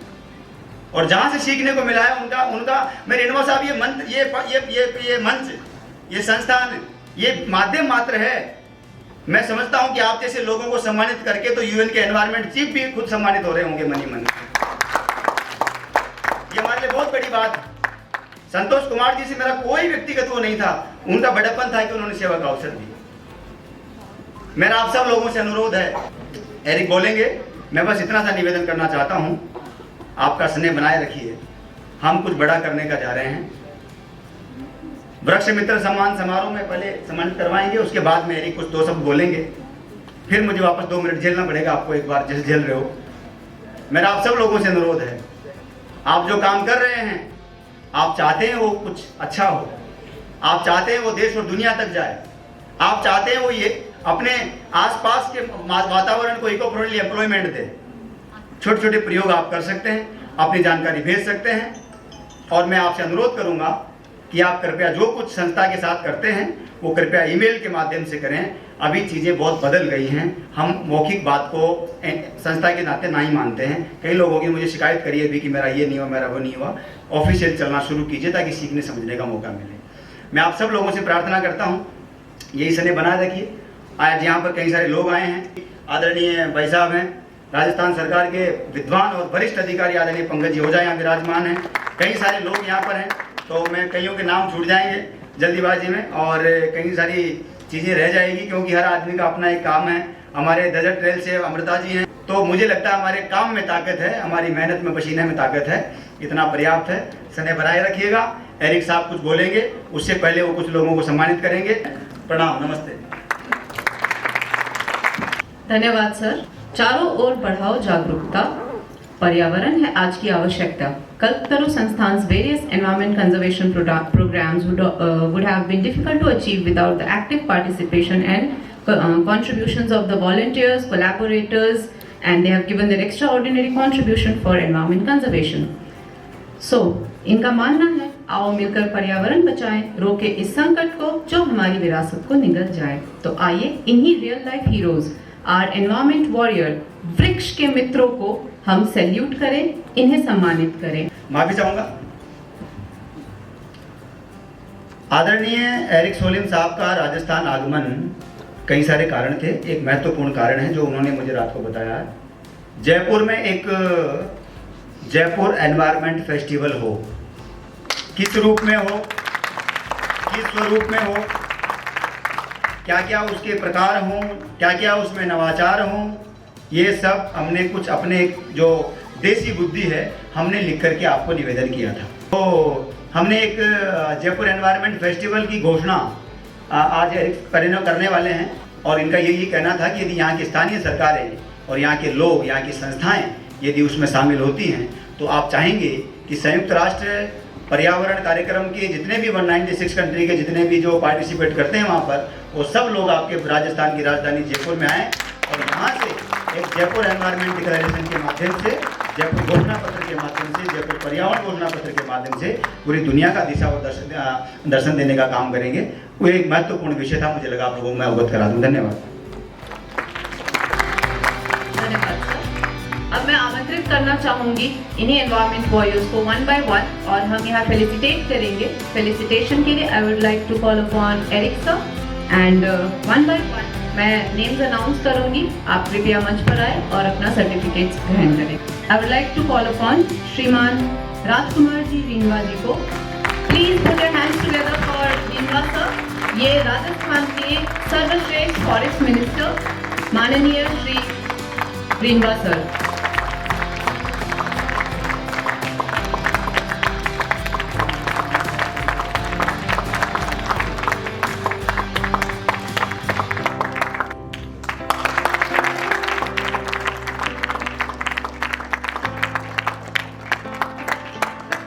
और जहां से सीखने को मिला है उनका मैं रेणुआ साहब, ये मंच, ये मंच, ये संस्थान, ये माध्यम मात्र है। मैं समझता हूं कि आप जैसे लोगों को सम्मानित करके तो यूएन के एनवायरमेंट चीफ भी खुद सम्मानित हो रहे होंगे मनी मन। ये हमारे लिए बहुत बड़ी बात है। संतोष कुमार जी से मेरा कोई व्यक्तिगत वो नहीं था, उनका बड़प्पन था कि उन्होंने सेवा का अवसर दिया। मेरा आप सब लोगों से अनुरोध है, एरिक बोलेंगे, मैं बस इतना सा निवेदन करना चाहता हूं, आपका स्नेह बनाए रखिए। हम कुछ बड़ा करने का जा रहे हैं। वृक्ष मित्र सम्मान समारोह में पहले सम्मानित करवाएंगे, उसके बाद में एरिक कुछ दो शब्द बोलेंगे, फिर मुझे वापस 2 मिनट झेलना पड़ेगा आपको, एक बार जैसे झेल रहे हो। मेरा आप सब लोगों से अनुरोध है, आप जो काम कर रहे हैं, आप चाहते हैं वो कुछ अच्छा हो, आप चाहते हैं वो देश और दुनिया तक जाए, आप चाहते हैं वो ये अपने आसपास के वातावरण को इको फ्रेंडली एम्प्लॉयमेंट दे। छोटे छोटे प्रयोग आप कर सकते हैं, अपनी जानकारी भेज सकते हैं, और मैं आपसे अनुरोध करूंगा कि आप कृपया जो कुछ संस्था के साथ करते हैं वो कृपया ईमेल के माध्यम से करें। अभी चीज़ें बहुत बदल गई हैं, हम मौखिक बात को संस्था के नाते नहीं मानते हैं। कई लोगों की मुझे शिकायत करी है भी कि मेरा ये नहीं हुआ, मेरा वो नहीं हुआ। ऑफिशियल चलना शुरू कीजिए ताकि सीखने समझने का मौका मिले। मैं आप सब लोगों से प्रार्थना करता हूँ, यही स्नेह बनाए रखिए। आज यहाँ पर कई सारे लोग आए हैं, आदरणीय भाई साहब हैं, राजस्थान सरकार के विद्वान और वरिष्ठ अधिकारी आदरणीय पंकज जी ओझा यहाँ विराजमान हैं, कई सारे लोग यहाँ पर हैं, तो मैं कईयों के नाम छूट जाएंगे जल्दीबाजी में, और कई सारी चीज़ें रह जाएगी, क्योंकि हर आदमी का अपना एक काम है। हमारे डेजर्ट ट्रेल से अमृता जी हैं, तो मुझे लगता है हमारे काम में ताकत है, हमारी मेहनत में पसीने में ताकत है, इतना पर्याप्त है। स्नेह बनाए रखिएगा। एरिक साहब कुछ बोलेंगे, उससे पहले वो कुछ लोगों को सम्मानित करेंगे। प्रणाम, नमस्ते। धन्यवाद सर। चारों ओर बढ़ाओ जागरूकता, पर्यावरण है आज की आवश्यकता। कल्पतरु संस्थान's various environment conservation programs would have been difficult to achieve without the active participation and contributions of the volunteers, collaborators, and they have given their extraordinary contribution for environment conservation. So, इनका मानना है, आओ मिलकर पर्यावरण बचाएं, रोके इस संकट को जो हमारी विरासत को निगल जाए। तो आइए इन्हीं real life heroes, are environment warrior, वृक्ष के मित्रों को हम सैल्यूट करें, इन्हें सम्मानित करें। माफी चाहूंगा। आदरणीय एरिक सोलिम साहब का राजस्थान आगमन कई सारे कारण थे। एक महत्वपूर्ण कारण है जो उन्होंने मुझे रात को बताया है, जयपुर में एक जयपुर एनवायरमेंट फेस्टिवल हो, किस रूप में हो, किस स्वरूप में हो, क्या क्या उसके प्रकार हों, क्या क्या उसमें नवाचार हों, ये सब हमने कुछ अपने जो देसी बुद्धि है हमने लिख करके आपको निवेदन किया था। तो हमने एक जयपुर एनवायरनमेंट फेस्टिवल की घोषणा आज करने वाले हैं, और इनका यही कहना था कि यदि यहाँ की स्थानीय सरकारें और यहाँ के लोग, यहाँ की संस्थाएं यदि उसमें शामिल होती हैं तो आप चाहेंगे कि संयुक्त राष्ट्र पर्यावरण कार्यक्रम के जितने भी 196 कंट्री के जितने भी जो पार्टिसिपेट करते हैं वहाँ पर, वो सब लोग आपके राजस्थान की राजधानी जयपुर में आएँ, और यहाँ से एक जयपुर एनवायरनमेंट डिक्लेरेशन के माध्यम से, जयपुर घोषणा पत्र के माध्यम से, जयपुर पर्यावरण घोषणा पत्र के माध्यम से पूरी दुनिया का दिशा और दर्शन देने का काम करेंगे। वो एक महत्वपूर्ण विषय था, मुझे लगा आप लोगों को मैं अवगत करा दूं। धन्यवाद। धन्यवाद सर। अब मैं आमंत्रित करना चाहूंगी इन्हीं एनवायरमेंट वॉरियर्स को वन बाय वन, और हम यहाँ फेलिसिटेट करेंगे। फेलिसिटेशन के लिए I would like to call upon Eric sir, and one by one मैं नेम्स अनाउंस करूंगी, आप कृपया मंच पर आए और अपना सर्टिफिकेट्स ग्रहण करें। I would like to call upon श्रीमान राजकुमार जी रेणुआ जी को। Please put your hands together for Renua sir. ये राजस्थान के सर्वश्रेष्ठ फॉरेस्ट मिनिस्टर माननीय श्री Rinva sir.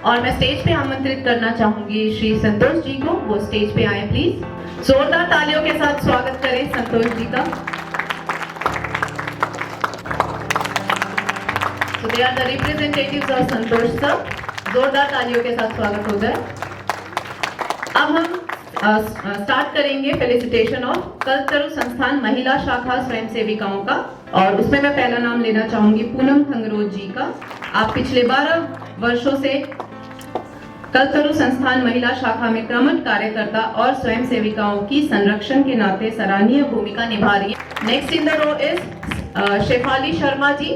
और मैं स्टेज पे आमंत्रित करना चाहूंगी श्री संतोष जी को, वो स्टेज पे आए प्लीज। जोरदार तालियों के साथ स्वागत करें संतोष जी का। So they are the representatives of Santosh sir. जोरदार तालियों के साथ स्वागत हो जाए। अब हम स्टार्ट करेंगे फेलिसिटेशन ऑफ कल्पतरु संस्थान महिला शाखा स्वयं सेविकाओं का, और उसमें मैं पहला नाम लेना चाहूंगी पूनम खंगरोज जी का। आप पिछले 12 वर्षों से कल्पतरु संस्थान महिला शाखा में क्रमश कार्यकर्ता और स्वयं सेविकाओं की संरक्षण के नाते सराहनीय भूमिका निभा रही है। Next in the row is Shefali Sharma ji,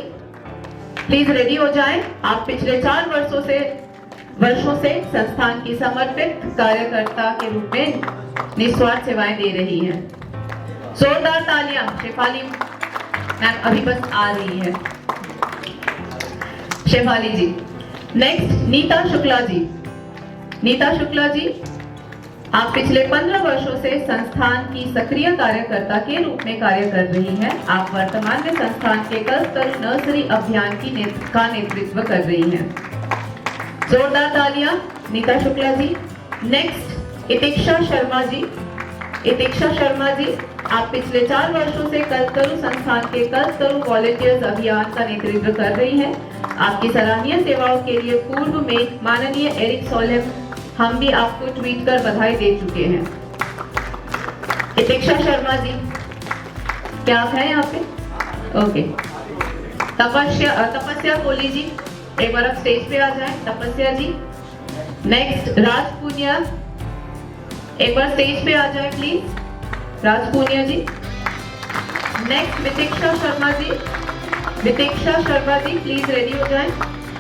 please ready हो जाएं। आप पिछले 4 वर्षों से संस्थान की समर्पित कार्यकर्ता के रूप में निस्वार्थ सेवाएं दे रही हैं। जोरदार तालियां। शेफाली मैम अभी बस आ रही है। शेफाली जी। नेक्स्ट नीता शुक्ला जी। नीता शुक्ला जी, आप पिछले 15 वर्षों से संस्थान की सक्रिय कार्यकर्ता के रूप में कार्य कर रही हैं। आप वर्तमान में संस्थान के कल्पतरु नर्सरी अभियान का नेतृत्व कर रही हैं। जोरदार तालियां नीता शुक्ला जी। नेक्स्ट इतिक्षा शर्मा जी। इतिक्षा शर्मा जी, आप पिछले 4 वर्षों से कल्पतरु संस्थान के कल्पतरु वॉलंटियर्स अभियान का नेतृत्व कर रही हैं। आपकी सराहनीय सेवाओं के लिए पूर्व में माननीय एरिक सोलेम हम भी आपको ट्वीट कर बधाई दे चुके हैं। इतिक्षा शर्मा जी, क्या आप हैं यहाँ पे? ओके। तपस्या कोहली जी, एक बार आप स्टेज पे आ जाएं। तपस्या जी। नेक्स्ट राज पूनिया, एक बार स्टेज पे आ जाएं please. Raj Poonia ji. Next Vitiksha Sharma ji. Vitiksha Sharma ji, please ready हो जाएं।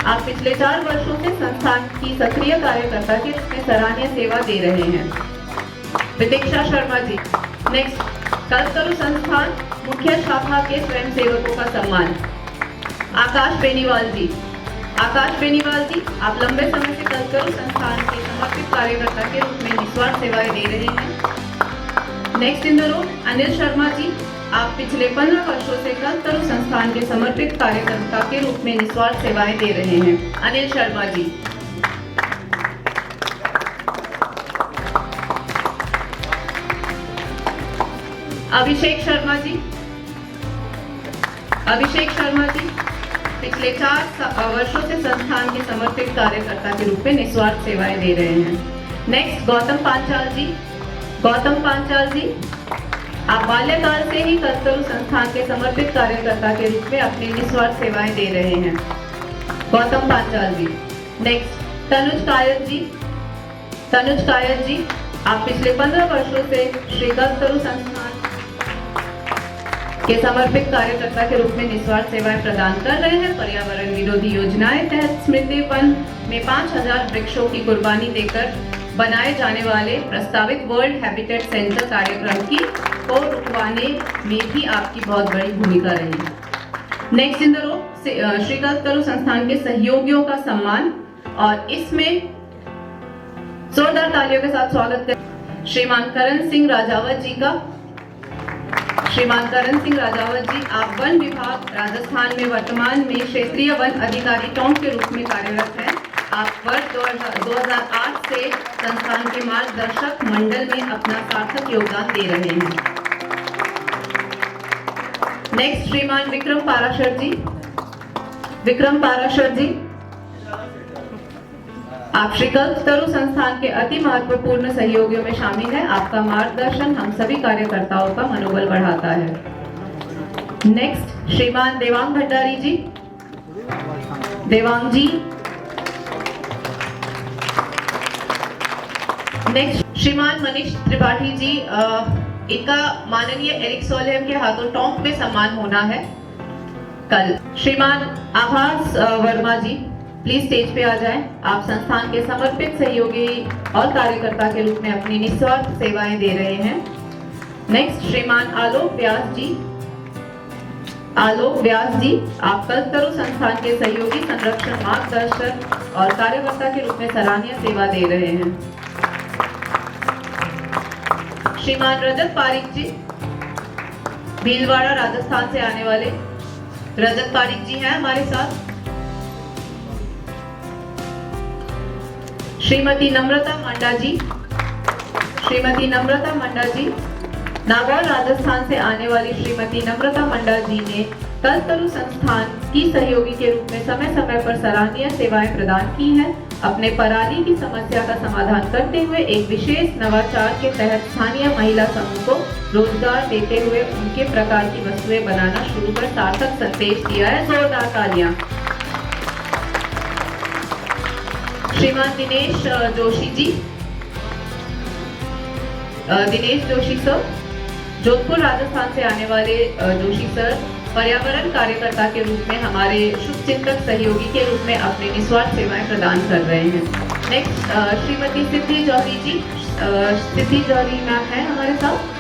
आप पिछले 4 वर्षों से संस्थान की सक्रिय कार्यकर्ता के रूप में सराहनीय सेवा दे रहे हैं। वितिक्षा शर्मा जी। नेक्स्ट कल्पतरु संस्थान मुख्य शाखा के स्वयं सेवकों का सम्मान। आकाश बेनीवाल जी। आकाश बेनीवाल जी, आप लंबे समय से कल्पतरु संस्थान के समर्पित कार्यकर्ता के रूप में निस्वार्थ सेवाएं दे रहे हैं। Next in the row Anil Sharma ji, आप पिछले 15 वर्षों से कल्पतरु संस्थान के समर्पित कार्यकर्ता के रूप में निस्वार्थ सेवाएं दे रहे हैं। अनिल शर्मा जी। अभिषेक शर्मा जी। अभिषेक शर्मा जी, पिछले 4 वर्षों से संस्थान के समर्पित कार्यकर्ता के रूप में निस्वार्थ सेवाएं दे रहे हैं। नेक्स्ट गौतम पांचाल जी। गौतम पांचाल जी, आप बाल्यकाल से ही कल्पतरु संस्थान के समर्पित कार्यकर्ता के रूप में अपनी निस्वार्थ सेवाएं दे रहे हैं। गौतम पांचाल जी। नेक्स्ट तनुज कायत जी। तनुज कायत जी, आप पिछले 15 वर्षों से श्री कल्पतरु संस्थान के समर्पित कार्यकर्ता के रूप में निस्वार्थ सेवाएं प्रदान कर रहे हैं। पर्यावरण विरोधी योजनाएं तहत स्मृति वन में 5000 वृक्षों की कुर्बानी देकर बनाए जाने वाले प्रस्तावित वर्ल्ड हैबिटेट सेंटर कार्यक्रम की को रुकवाने में भी आपकी बहुत बड़ी भूमिका रही। Next in the row Shri Kalpataru Sansthan के सहयोगियों का सम्मान, और इसमें जोरदार तालियों के साथ स्वागत करें श्रीमान करण सिंह राजावत जी का। श्रीमान करण सिंह राजावत जी, आप वन विभाग राजस्थान में वर्तमान में क्षेत्रीय वन अधिकारी टोंक के रूप में कार्यरत हैं। आप वर्ष 2008 से संस्थान के मार्गदर्शक मंडल में अपना सार्थक योगदान दे रहे हैं। नेक्स्ट श्रीमान विक्रम पाराशर जी। विक्रम पाराशर जी, आप श्री कल्पतरु संस्थान के अति महत्वपूर्ण सहयोगियों में शामिल हैं। आपका मार्गदर्शन हम सभी कार्यकर्ताओं का मनोबल बढ़ाता है। नेक्स्ट श्रीमान देवांग भंडारी जी। देवांग जी। नेक्स्ट श्रीमान मनीष त्रिपाठी जी, इनका माननीय एरिक सोलेम के हाथों टोंक में सम्मान होना है कल। श्रीमान आभास वर्मा जी, प्लीज स्टेज पे आ जाएं। आप संस्थान के समर्पित सहयोगी और कार्यकर्ता के रूप में अपनी निस्वार्थ सेवाएं दे रहे हैं। नेक्स्ट श्रीमान आलोक व्यास जी। आलोक व्यास जी, आप कल्पतरु संस्थान के सहयोगी संरक्षण मार्गदर्शक और कार्यकर्ता के रूप में सराहनीय सेवा दे रहे हैं। श्रीमान रजत पारिक जी, भीलवाड़ा राजस्थान से आने वाले रजत पारिक जी हैं हमारे साथ। श्रीमती नम्रता मंडा जी, श्रीमती नम्रता मंडा जी, नागौर राजस्थान से आने वाली श्रीमती नम्रता मंडा जी ने कल्पतरु संस्थान की सहयोगी के रूप में समय समय पर सराहनीय सेवाएं प्रदान की हैं। अपने पराली की समस्या का समाधान करते हुए एक विशेष नवाचार के तहत स्थानीय महिला समूह को रोजगार देते हुए उनके प्रकार की वस्तुएं बनाना शुरू कर सार्थक संदेश दिया है। जोरदार तालियां। श्रीमान दिनेश जोशी जी, दिनेश जोशी सर, जोधपुर राजस्थान से आने वाले जोशी सर पर्यावरण कार्यकर्ता के रूप में हमारे शुभचिंतक सहयोगी के रूप में अपनी निस्वार्थ सेवाएं प्रदान कर रहे हैं। नेक्स्ट श्रीमती सिद्धि जौहरी जी, सिद्धि जौहरी मैम है हमारे साथ।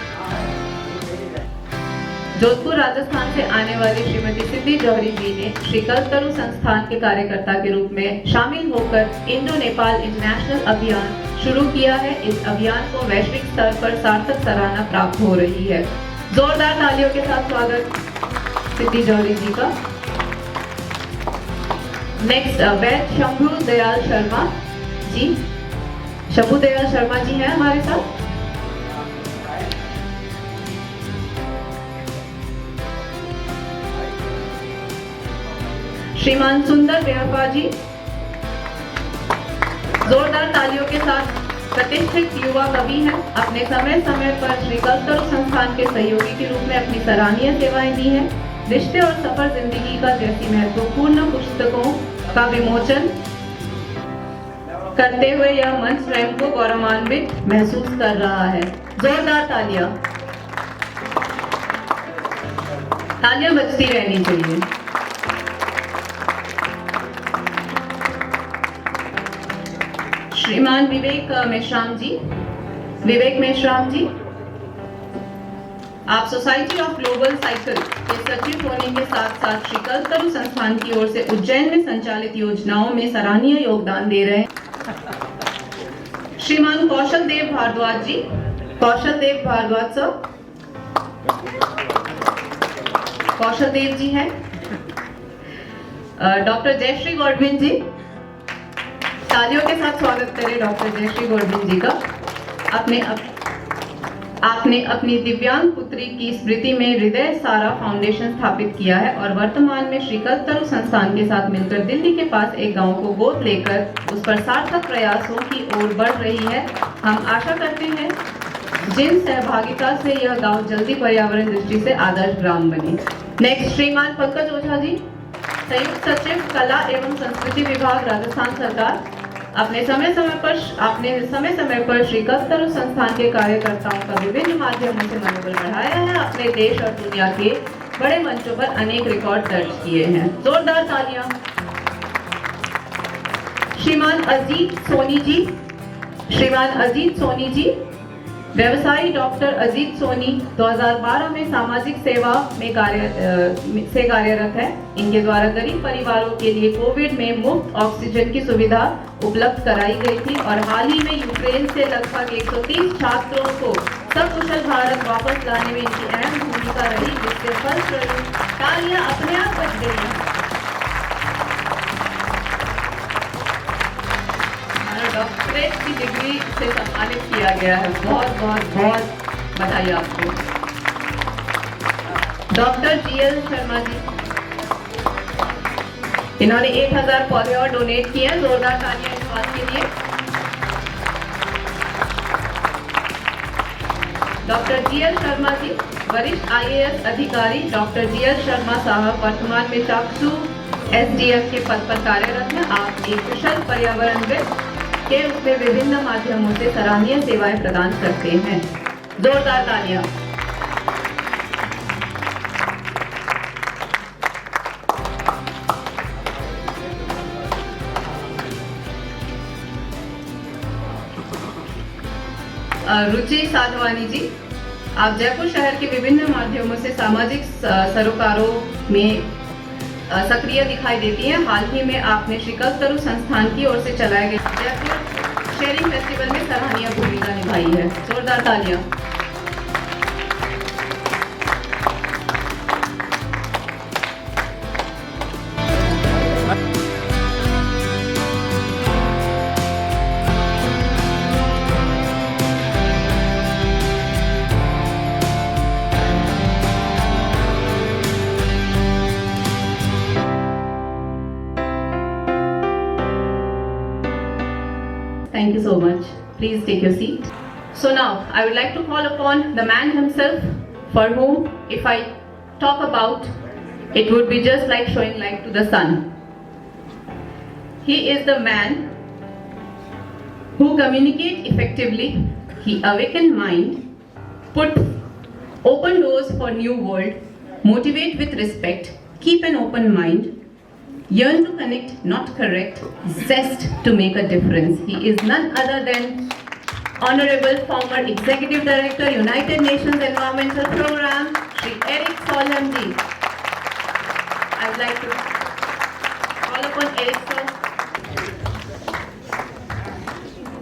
जोधपुर राजस्थान से आने वाली श्रीमती सिद्धि जौहरी जी ने श्री कल्पतरु संस्थान के कार्यकर्ता के रूप में शामिल होकर इंडो नेपाल इंटरनेशनल अभियान शुरू किया है। इस अभियान को वैश्विक स्तर पर सार्थक सराहना प्राप्त हो रही है। जोरदार तालियों के साथ स्वागत सिद्धि जौहरी जी का। नेक्स्ट वैद्य शंभू दयाल शर्मा जी, शंभू दयाल शर्मा जी हैं हमारे साथ। श्रीमान सुंदर बेहफा जी, जोरदार तालियों के साथ प्रतिष्ठित युवा कवि हैं। अपने समय समय पर श्री कल्पतरु संस्थान के सहयोगी के रूप में अपनी सराहनीय सेवाएं दी हैं। रिश्ते और सफर जिंदगी का जैसी महत्वपूर्ण पुस्तकों का विमोचन करते हुए यह मंच स्वयं को गौरवान्वित महसूस कर रहा है। जोरदार तालियां, तालियां बजती रहनी चाहिए। श्रीमान विवेक मेश्राम जी, विवेक मेश्राम जी, आप सोसाइटी ऑफ ग्लोबल साइकिल के सचिव होने के साथ साथ श्री कल्पतरु संस्थान की ओर से उज्जैन में संचालित योजनाओं में सराहनीय योगदान दे रहे हैं। श्रीमान कौशल देव भारद्वाज जी, कौशल देव भारद्वाज सर, कौशल देव जी हैं। डॉक्टर जयश्री गौडविन जी, तालियों के साथ स्वागत करें डॉक्टर जयश्री गौडविन जी का। आपने अपनी दिव्यांग पुत्री की स्मृति में हृदय सारा फाउंडेशन स्थापित किया है और वर्तमान में श्री कल्पतरु संस्थान के साथ मिलकर दिल्ली के पास एक गांव को गोद लेकर उस पर सार्थक प्रयासों की ओर बढ़ रही है। हम आशा करते हैं जिन सहभागिता से यह गांव जल्दी पर्यावरण दृष्टि से आदर्श ग्राम बने। नेक्स्ट श्रीमान पंकज ओझा जी, संयुक्त सचिव कला एवं संस्कृति विभाग राजस्थान सरकार, आपने समय समय पर श्री कल्पतरु संस्थान के कार्यकर्ताओं का विभिन्न माध्यमों से मनोबल बढ़ाया है। अपने देश और दुनिया के बड़े मंचों पर अनेक रिकॉर्ड दर्ज किए हैं। जोरदार तालियां। श्रीमान अजीत सोनी जी, श्रीमान अजीत सोनी जी, व्यवसायी डॉक्टर अजीत सोनी 2012 में सामाजिक सेवा में कार्यरत है। इनके द्वारा गरीब परिवारों के लिए कोविड में मुफ्त ऑक्सीजन की सुविधा उपलब्ध कराई गई थी और हाल ही में यूक्रेन से लगभग 130 छात्रों को सकुशल भारत वापस लाने में इनकी अहम भूमिका रही, जिससे फलस्वरूप तालियां अपने आप बज गई हैं। डॉक्टरेट की डिग्री से सम्मानित किया गया है। बहुत बहुत बहुत बधाई आपको। डॉक्टर जीएल शर्मा जी, इन्होंने 1000 पौधे और डोनेट किए हैं। जोरदार तालियां इस बात के लिए। डॉक्टर जीएल शर्मा जी, वरिष्ठ आईएएस अधिकारी डॉक्टर जीएल शर्मा साहब वर्तमान में चाकसू एसडीएफ के पद पर कार्यरत हैं। आप एक कुशल पर्यावरणविद के रूप में विभिन्न माध्यमों से सराहनीय सेवाएं प्रदान करते हैं। जोरदार तालियां। रुचि साधवानी जी, आप जयपुर शहर के विभिन्न माध्यमों से सामाजिक सरोकारों में सक्रिय दिखाई देती हैं। हाल ही में आपने श्री कल्पतरु संस्थान की ओर से चलाए गए जयपुर शेयरिंग फेस्टिवल में सराहनीय भूमिका निभाई है। जोरदार तालियां। Thank you so much. Please take your seat. So now, I would like to call upon the man himself, for whom, if I talk about, it would be just like showing light to the sun. He is the man who communicates effectively. He awakens mind, put open doors for new world, motivate with respect, keep an open mind, yearn to connect, not correct, zest to make a difference. He is none other than Honorable former Executive Director, United Nations Environmental Programme, Shri Eric Solheim ji. I would like to call upon Eric sir.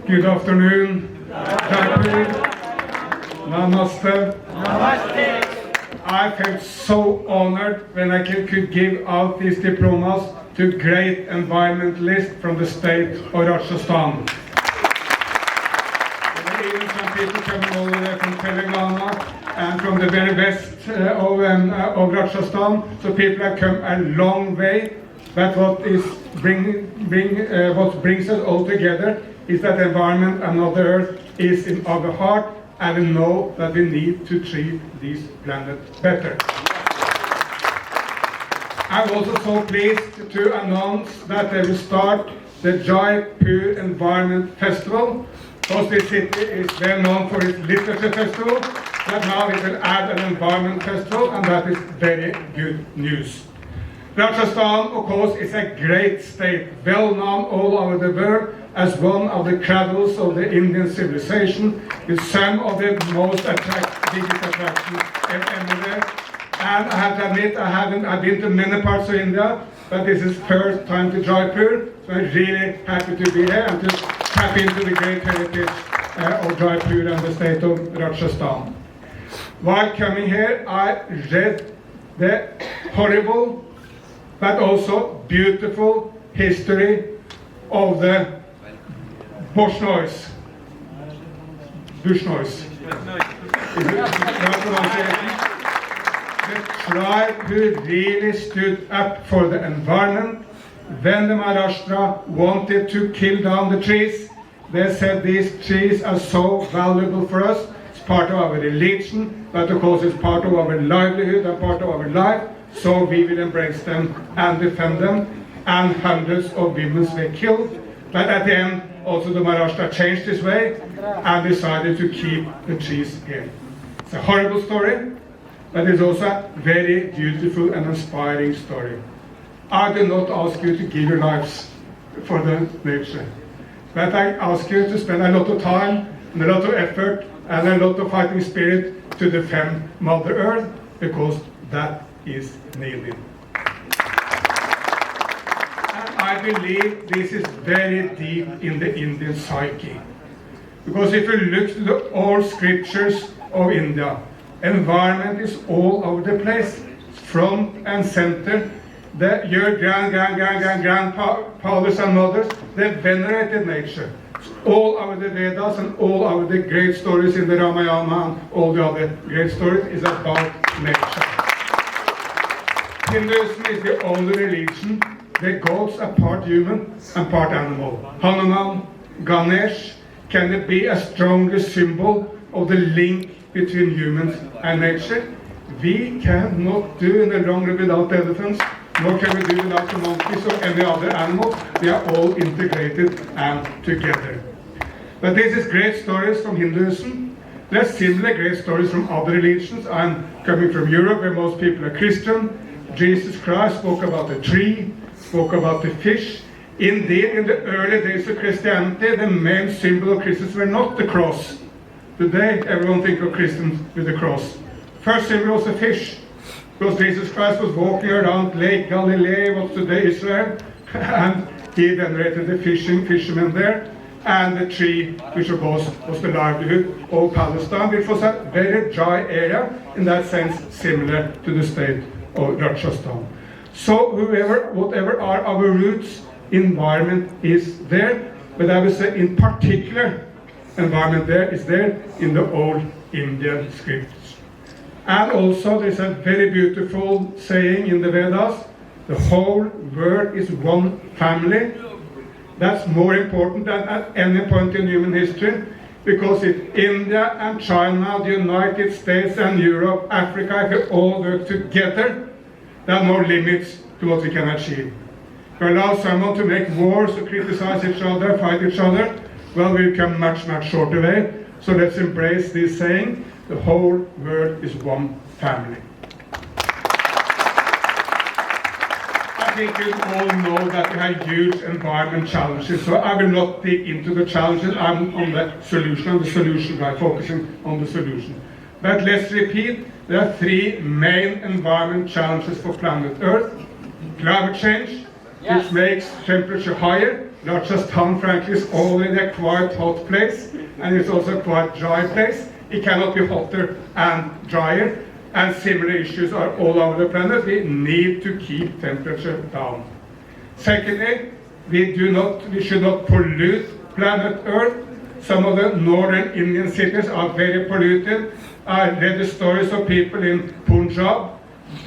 Good afternoon. Namaste. Namaste. I felt so honored when I could give out these diplomas to great environmentalists from the state of Rajasthan. There were even some people coming all the way from Telangana and from the very west of Rajasthan. So people have come a long way. But what brings us all together is that the environment and Mother Earth is in our heart, and we know that we need to treat this planet better. I'm also so pleased to announce that they will start the Jaipur Environment Festival. Because this city is well known for its literature festival, but now it will add an environment festival, and that is very good news. Rajasthan, of course, is a great state, well known all over the world as one of the cradles of the Indian civilization, with some of the most biggest attractions anywhere. And I have to admit, I've been to many parts of India, but this is first time to Jaipur, so I'm really happy to be here and to tap into the great heritage of Jaipur and the state of Rajasthan. While coming here, I read the horrible but also beautiful history of the bush noise. The tribe who really stood up for the environment. When the Maharashtra wanted to kill down the trees, they said these trees are so valuable for us. It's part of our religion, but of course it's part of our livelihood and part of our life. So we will embrace them and defend them. And hundreds of women were killed. But at the end, also the Maharashtra changed its way and decided to keep the trees here. It's a horrible story, but it's also a very beautiful and inspiring story. I do not ask you to give your lives for the nature, but I ask you to spend a lot of time and a lot of effort and a lot of fighting spirit to defend Mother Earth, because that is needed. And I believe this is very deep in the Indian psyche. Because if you look to the old scriptures of India, environment is all over the place, front and center. Your grandfathers and mothers, they venerated nature. All over the Vedas and all over the great stories in the Ramayana and all the other great stories is about nature. Hinduism is the only religion where gods are part human and part animal. Hanuman, Ganesh, can it be a stronger symbol of the link between humans and nature? We cannot do in the long run without elephants, nor can we do without the monkeys or any other animals. We are all integrated and together. But this is great stories from Hinduism. There are similar great stories from other religions. I'm coming from Europe, where most people are Christian. Jesus Christ spoke about the tree, spoke about the fish. Indeed, in the early days of Christianity, the main symbol of Christmas were not the cross, Today, everyone thinks of Christians with the cross. First symbol was a fish, because Jesus Christ was walking around Lake Galilee, what's today Israel, and he venerated the fishermen there, and the tree, which of course was the livelihood of Palestine, which was a very dry area, in that sense similar to the state of Rajasthan. So whatever are our roots, environment is there, but I would say in particular, environment there is there in the old Indian scripts. And also there's a very beautiful saying in the Vedas, the whole world is one family. That's more important than at any point in human history, because if India and China, the United States and Europe, Africa, if we all work together, there are no limits to what we can achieve. If we allow someone to make wars, to criticize each other, fight each other, well, we come much, much shorter way. So let's embrace this saying, the whole world is one family. I think you all know that we have huge environment challenges, so I will not dig into the challenges. I'm on the solution guide, focusing on the solution. But let's repeat, there are three main environment challenges for planet Earth. Climate change, which makes temperature higher. Rajasthan, frankly, is already a quite hot place, and it's also a quite dry place. It cannot be hotter and drier, and similar issues are all over the planet. We need to keep temperature down. Secondly, we should not pollute planet Earth. Some of the northern Indian cities are very polluted. I read the stories of people in Punjab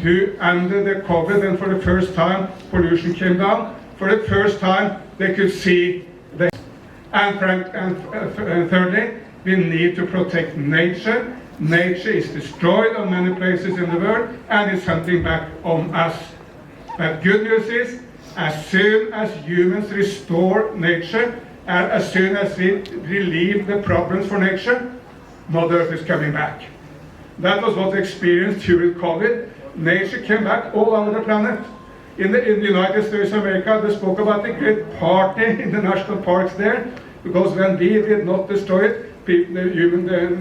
who, under the COVID, and for the first time pollution came down, for the first time they could see the... And thirdly, we need to protect nature. Nature is destroyed on many places in the world, and it's hunting back on us. But good news is, as soon as humans restore nature, and as soon as we relieve the problems for nature, Mother Earth is coming back. That was what we experienced during COVID. Nature came back all over the planet. In the United States of America, they spoke about the great party in the national parks there, because when we did not destroy it, the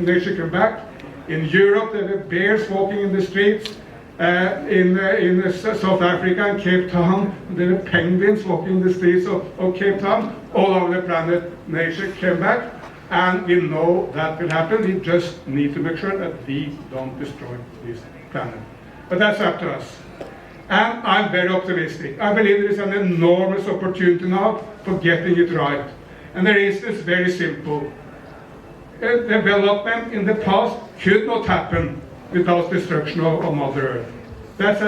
nature came back. In Europe, there were bears walking in the streets. In South Africa and Cape Town, there were penguins walking in the streets of Cape Town. All over the planet, nature came back, and we know that will happen. We just need to make sure that we don't destroy this planet. But that's up to us. And I'm very optimistic. I believe there is an enormous opportunity now for getting it right. And the reason is very simple. Development in the past could not happen without destruction of Mother Earth. That's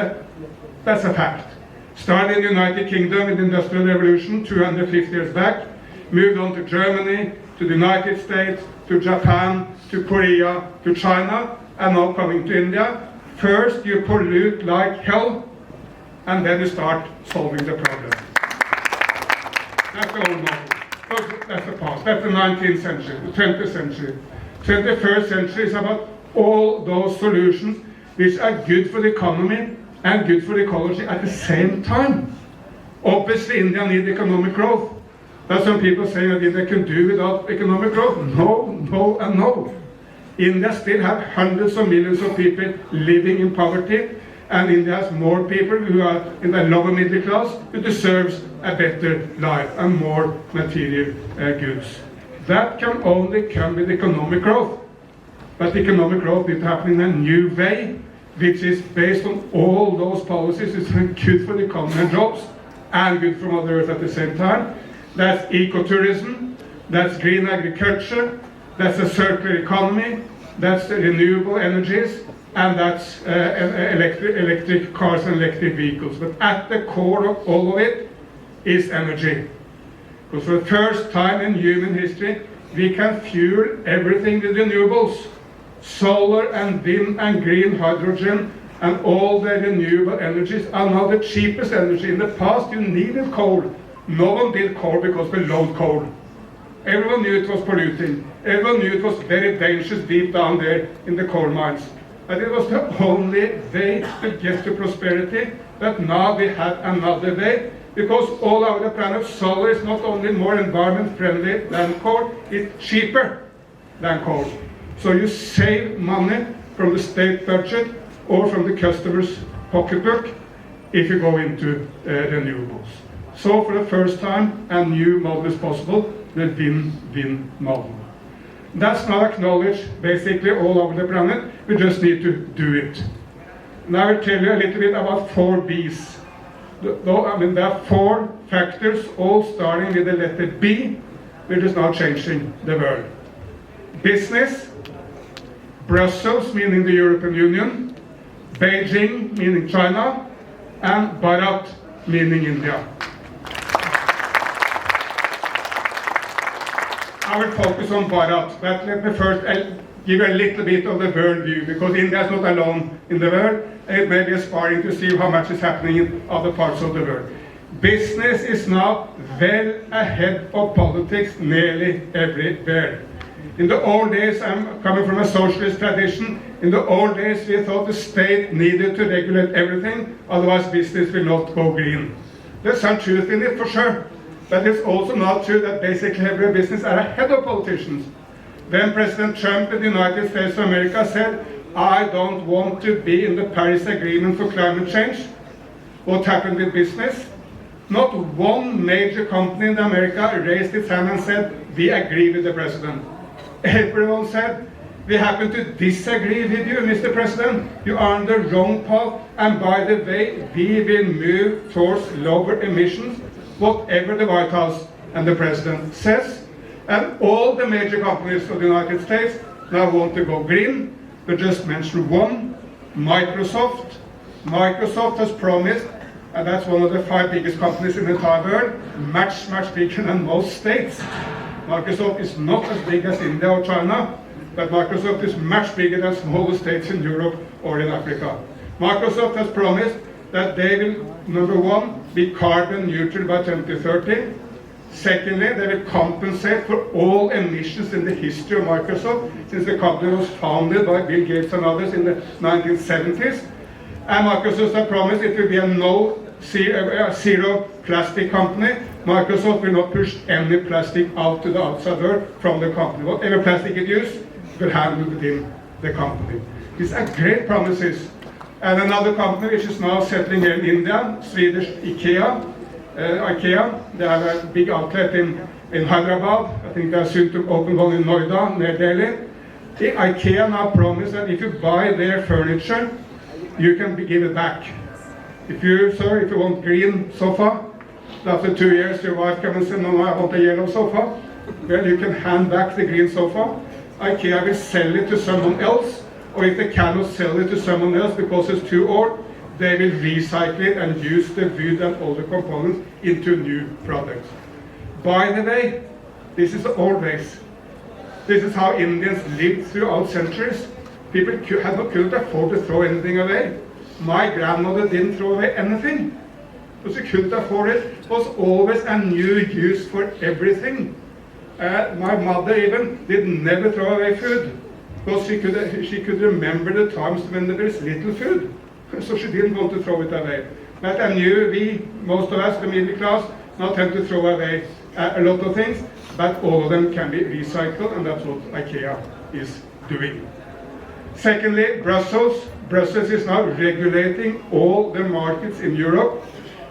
a fact. Started in the United Kingdom in the Industrial Revolution 250 years back, moved on to Germany, to the United States, to Japan, to Korea, to China, and now coming to India. First you pollute like hell, and then you start solving the problem. That's the old model. That's the past. That's the 19th century, the 20th century. 21st century is about all those solutions which are good for the economy and good for the ecology at the same time. Obviously, India needs economic growth. That's some people saying that India can do without economic growth. No, no, and no. India still has hundreds of millions of people living in poverty, and India has more people who are in the lower middle class who deserves a better life and more material goods. That can only come with economic growth. But economic growth needs to happen in a new way, which is based on all those policies. It's good for the economy and jobs, and good for Mother Earth at the same time. That's ecotourism, that's green agriculture, that's a circular economy, that's the renewable energies, and that's electric cars and electric vehicles. But at the core of all of it is energy. Because for the first time in human history, we can fuel everything with renewables. Solar and wind and green hydrogen and all the renewable energies are now the cheapest energy. In the past, you needed coal. No one did coal because we loved coal. Everyone knew it was polluting. Everyone knew it was very dangerous deep down there in the coal mines. But it was the only way to get to prosperity. But now we have another way, because all over the planet, solar is not only more environment friendly than coal, it's cheaper than coal. So you save money from the state budget or from the customer's pocketbook if you go into renewables. So for the first time, a new model is possible, the win-win model. That's now acknowledged basically all over the planet. We just need to do it. Now I will tell you a little bit about 4 B's. There are 4 factors, all starting with the letter B, which is now changing the world. Business, Brussels, meaning the European Union, Beijing, meaning China, and Bharat, meaning India. I will focus on Bharat, but let me first give a little bit of the world view, because India is not alone in the world, and it may be aspiring to see how much is happening in other parts of the world. Business is now well ahead of politics nearly everywhere. In the old days, I'm coming from a socialist tradition, in the old days we thought the state needed to regulate everything, otherwise business will not go green. There's some truth in it for sure, but it's also not true that basically every business are ahead of politicians. When President Trump in the United States of America said, I don't want to be in the Paris Agreement for climate change, what happened with business? Not one major company in America raised its hand and said, we agree with the president. Everyone said, we happen to disagree with you, Mr. President. You are on the wrong path, and by the way, we will move towards lower emissions, whatever the White House and the president says. And all the major companies of the United States now want to go green. We just mentioned one, Microsoft. Microsoft has promised, and that's one of the 5 biggest companies in the entire world, much bigger than most states. Microsoft is not as big as India or China, but Microsoft is much bigger than smaller states in Europe or in Africa. Microsoft has promised that they will, number 1, be carbon neutral by 2030. Secondly, they will compensate for all emissions in the history of Microsoft, since the company was founded by Bill Gates and others in the 1970s. And Microsoft has promised it will be a zero plastic company. Microsoft will not push any plastic out to the outside world from the company. Whatever plastic it uses, will handle within the company. These are great promises. And another company which is now settling here in India, Swedish IKEA. They have a big outlet in Hyderabad. I think they are soon to open one in Noida, near Delhi. The IKEA now promised that if you buy their furniture, you can give it back. If you want green sofa, after 2 years your wife comes and says, no, I want a yellow sofa, well, you can hand back the green sofa. IKEA will sell it to someone else, or if they cannot sell it to someone else because it's too old, they will recycle it and use the wood and all the components into new products. By the way, this is the old ways. This is how Indians lived throughout centuries. People couldn't afford to throw anything away. My grandmother didn't throw away anything, because she couldn't afford it. It was always a new use for everything. My mother even did never throw away food, because she could remember the times when there was little food, so she didn't want to throw it away. But I knew most of us, the middle class, now tend to throw away a lot of things, but all of them can be recycled, and that's what IKEA is doing. Secondly, Brussels. Brussels is now regulating all the markets in Europe,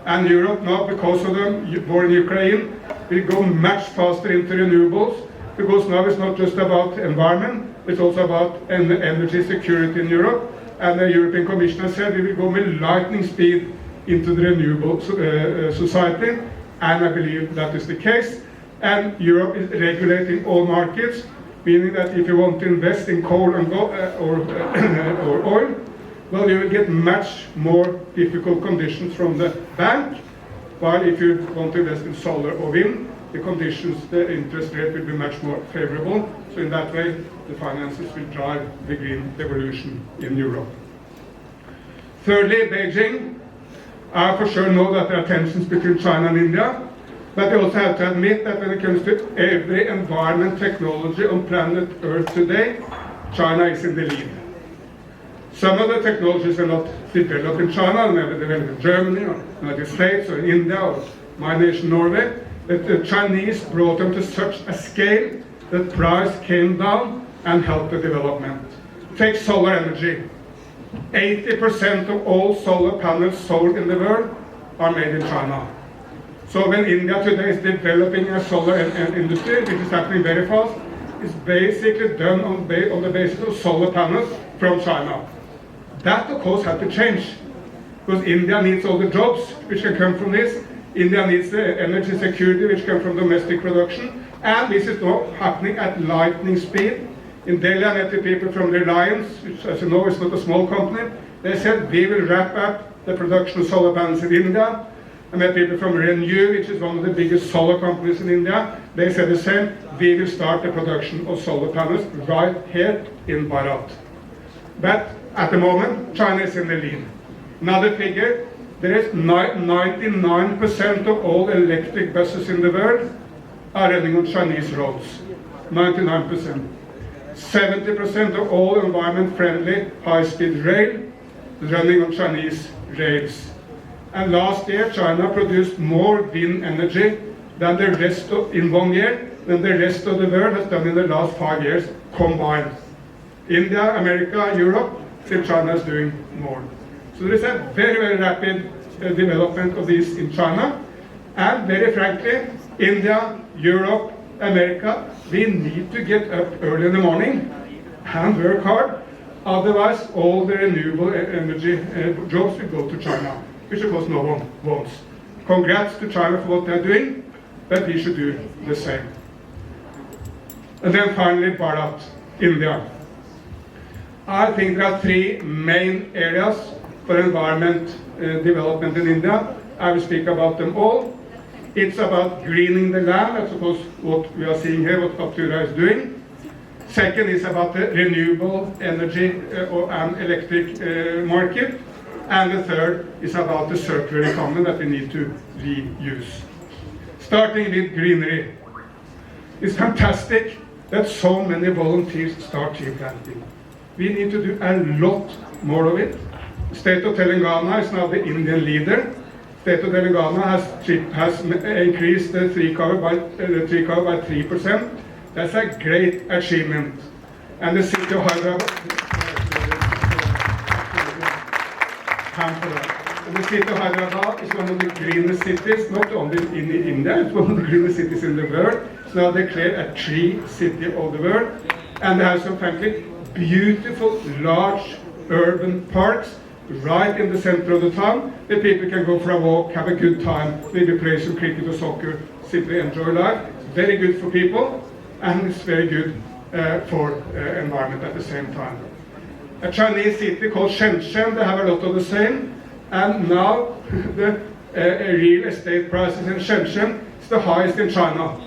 and Europe now, because of the war in Ukraine, will go much faster into renewables, because now it's not just about environment, it's also about energy security in Europe. And the European Commission said we will go with lightning speed into the renewable society, and I believe that is the case. And Europe is regulating all markets, meaning that if you want to invest in coal and or oil, well, you will get much more difficult conditions from the bank, while if you want to invest in solar or wind, the conditions, the interest rate will be much more favorable. So in that way, the finances will drive the green revolution in Europe. Thirdly, Beijing. I for sure know that there are tensions between China and India, but we also have to admit that when it comes to every environment technology on planet Earth today, China is in the lead. Some of the technologies are not developed in China, maybe developed in Germany or United States or in India or my nation Norway, but the Chinese brought them to such a scale that price came down and help the development. Take solar energy. 80% of all solar panels sold in the world are made in China. So when India today is developing a solar industry, which is happening very fast, it's basically done on the basis of solar panels from China. That, of course, had to change, because India needs all the jobs which can come from this. India needs the energy security which comes from domestic production, and this is now happening at lightning speed. In Delhi, I met the people from Reliance, which, as you know, is not a small company. They said, we will wrap up the production of solar panels in India. I met people from Renew, which is one of the biggest solar companies in India. They said the same, we will start the production of solar panels right here in Bharat. But at the moment, China is in the lead. Another figure, there is 99% of all electric buses in the world are running on Chinese roads. 99%. 70% of all environment-friendly high-speed rail is running on Chinese rails. And last year, China produced more wind energy than the rest of, in 1 year, than the rest of the world has done in the last 5 years combined. India, America, Europe, still China is doing more. So there is a very, very rapid development of this in China. And very frankly, India, Europe, America, we need to get up early in the morning and work hard. Otherwise, all the renewable energy jobs will go to China, which of course no one wants. Congrats to China for what they're doing, but we should do the same. And then finally, Bharat, India. I think there are three main areas for environment development in India. I will speak about them all. It's about greening the land, that's of course what we are seeing here, what Captura is doing. Second is about the renewable energy and electric market. And the third is about the circular economy that we need to reuse. Starting with greenery. It's fantastic that so many volunteers start tree planting. We need to do a lot more of it. State of Telangana is now the Indian leader. State of Telangana has increased the tree cover by 3%. That's a great achievement. And the city of Hyderabad, and the city of Hyderabad is one of the greenest cities, not only in India, it's one of the greenest cities in the world. It's now declared a tree city of the world. And they have some frankly beautiful, large urban parks right in the center of the town, where people can go for a walk, have a good time, maybe play some cricket or soccer, simply enjoy life. Very good for people, and it's very good for environment at the same time. A Chinese city called Shenzhen, they have a lot of the same, and now the real estate prices in Shenzhen is the highest in China.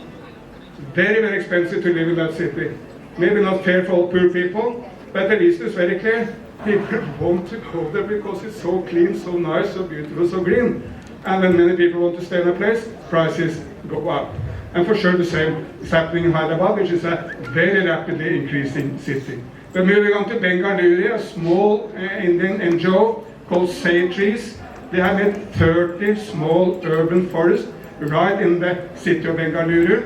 Very, very expensive to live in that city. Maybe not fair for all poor people, but the reason is very clear. People want to go there because it's so clean, so nice, so beautiful, so green. And when many people want to stay in a place, prices go up. And for sure the same is happening in Hyderabad, which is a very rapidly increasing city. We're moving on to Bengaluru, a small Indian NGO called Save Trees. They have made 30 small urban forests right in the city of Bengaluru.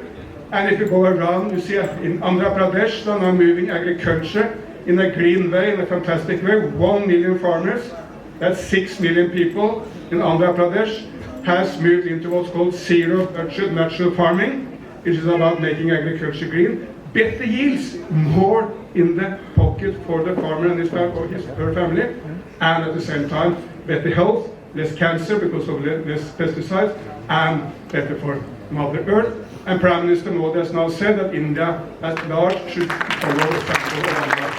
And if you go around, you see in Andhra Pradesh, they're now moving agriculture in a green way, in a fantastic way. 1 million farmers, that's 6 million people in Andhra Pradesh, has moved into what's called zero-budget natural farming, which is about making agriculture green. Better yields, more in the pocket for the farmer and her family, and at the same time, better health, less cancer because of less pesticides, and better for Mother Earth. And Prime Minister Modi has now said that India at large should follow the example of Andhra.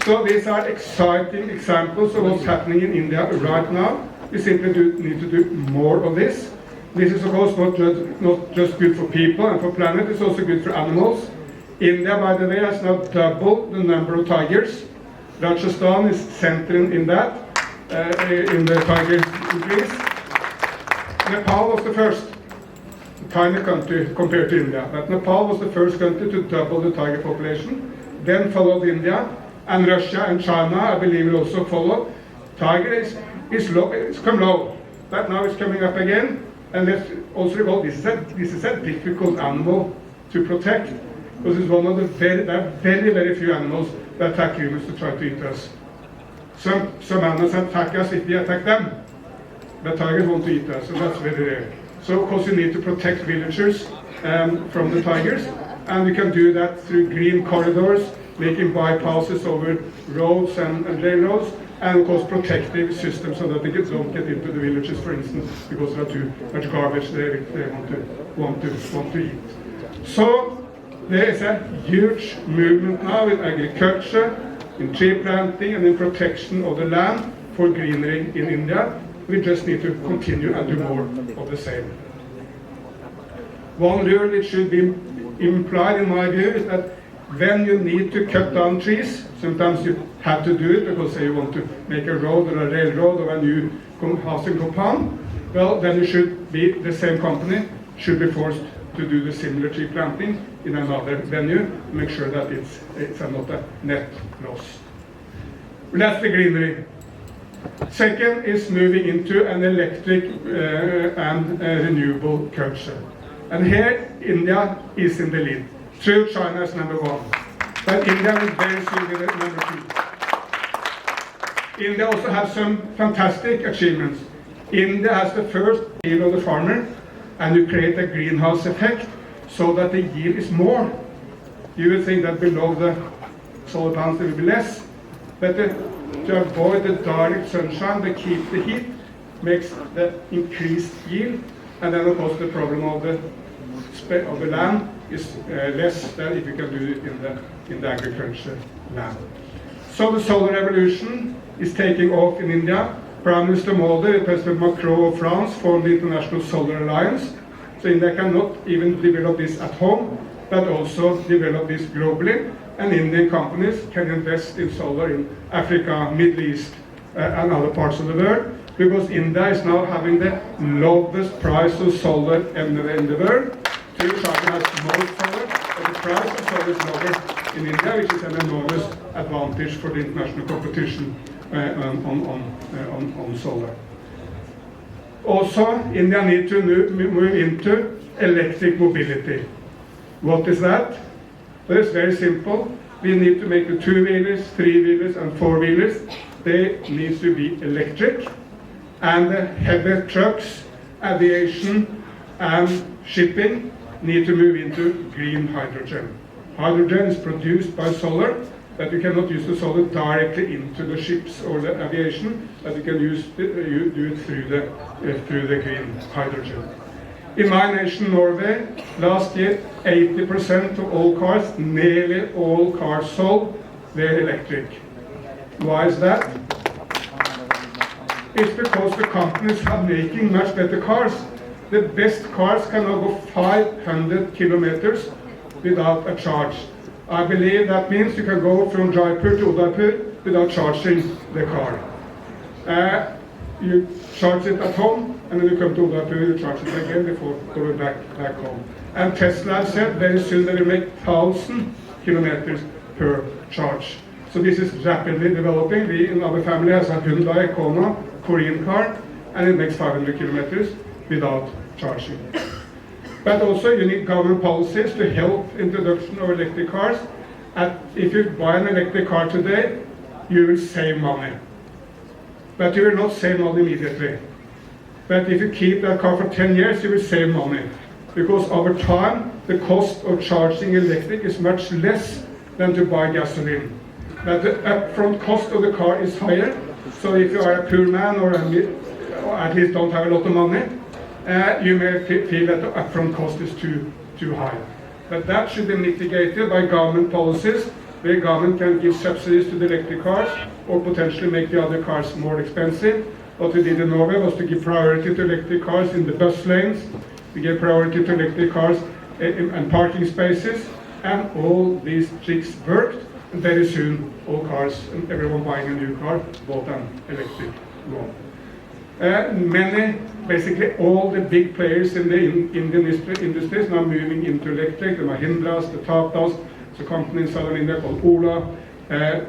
So these are exciting examples of what's happening in India right now. We simply need to do more of this. This is of course not just good for people and for planet, it's also good for animals. India, by the way, has now doubled the number of tigers. Rajasthan is centering in that, in the tiger increase. Nepal was the first, a tiny country compared to India, but Nepal was the first country to double the tiger population. Then followed India, and Russia and China, I believe, will also follow. Tiger is low, it's come low, but now it's coming up again. And let's also recall, this is a difficult animal to protect, because it's one of the very few animals that attack humans to try to eat us. Some animals attack us if we attack them, but tigers want to eat us, and that's very rare. So of course you need to protect villagers from the tigers, and we can do that through green corridors, making bypasses over roads and railroads, and of course protective systems so that they don't get into the villages, for instance, because there are too much garbage they want to eat. So there is a huge movement now in agriculture, in tree planting, and in protection of the land for greenery in India. We just need to continue and do more of the same. One rule which should be implied in my view is that when you need to cut down trees, sometimes you have to do it because say you want to make a road or a railroad or a new housing compound, well then you should be, the same company should be forced to do the similar tree planting in another venue to make sure that it's not a net loss. That's the greenery. Second is moving into an electric and renewable culture. And here India is in the lead. True, China is number one, but India will very soon be the number two. India also has some fantastic achievements. India has the first yield of the farmer, and you create a greenhouse effect so that the yield is more. You will think that below the solar panels there will be less, but to avoid the direct sunshine, they keep the heat, makes the increased yield, and then of course the problem of the land is less than if you can do it in the agriculture land. So the solar revolution is taking off in India. Prime Minister Modi, President Macron of France formed the International Solar Alliance. So India cannot even develop this at home, but also develop this globally. And Indian companies can invest in solar in Africa, Middle East, and other parts of the world, because India is now having the lowest price of solar anywhere in the world. True, China has more solar, but the price of solar is lower in India, which is an enormous advantage for the international competition on solar. Also, India needs to move into electric mobility. What is that? Well, it's very simple. We need to make the two-wheelers, three-wheelers, and four-wheelers. They need to be electric, and the heavy trucks, aviation, and shipping need to move into green hydrogen. Hydrogen is produced by solar, but you cannot use the solar directly into the ships or the aviation, but you can do it through the green hydrogen. In my nation, Norway, last year, 80% of all cars, nearly all cars sold, were electric. Why is that? It's because the companies are making much better cars. The best cars can now go 500 kilometers without a charge. I believe that means you can go from Jaipur to Udaipur without charging the car. You charge it at home, and then you come to Udaipur, you charge it again before going back home. And Tesla said very soon they will make 1,000 kilometers per charge. So this is rapidly developing. We in our family has a Hyundai Kona Korean car, and it makes 500 kilometers without charging. But also you need government policies to help introduction of electric cars. And if you buy an electric car today, you will save money. But you will not save money immediately. But if you keep that car for 10 years, you will save money. Because over time, the cost of charging electric is much less than to buy gasoline. But the upfront cost of the car is higher. So if you are a poor man or at least don't have a lot of money, you may feel that the upfront cost is too high. But that should be mitigated by government policies, where government can give subsidies to the electric cars or potentially make the other cars more expensive. What we did in Norway was to give priority to electric cars in the bus lanes. We gave priority to electric cars and parking spaces, and all these tricks worked. And very soon, all cars and everyone buying a new car bought an electric one. Basically all the big players in the Indian industries now moving into electric. The Mahindras, the Tatas, the company in southern India called Ola.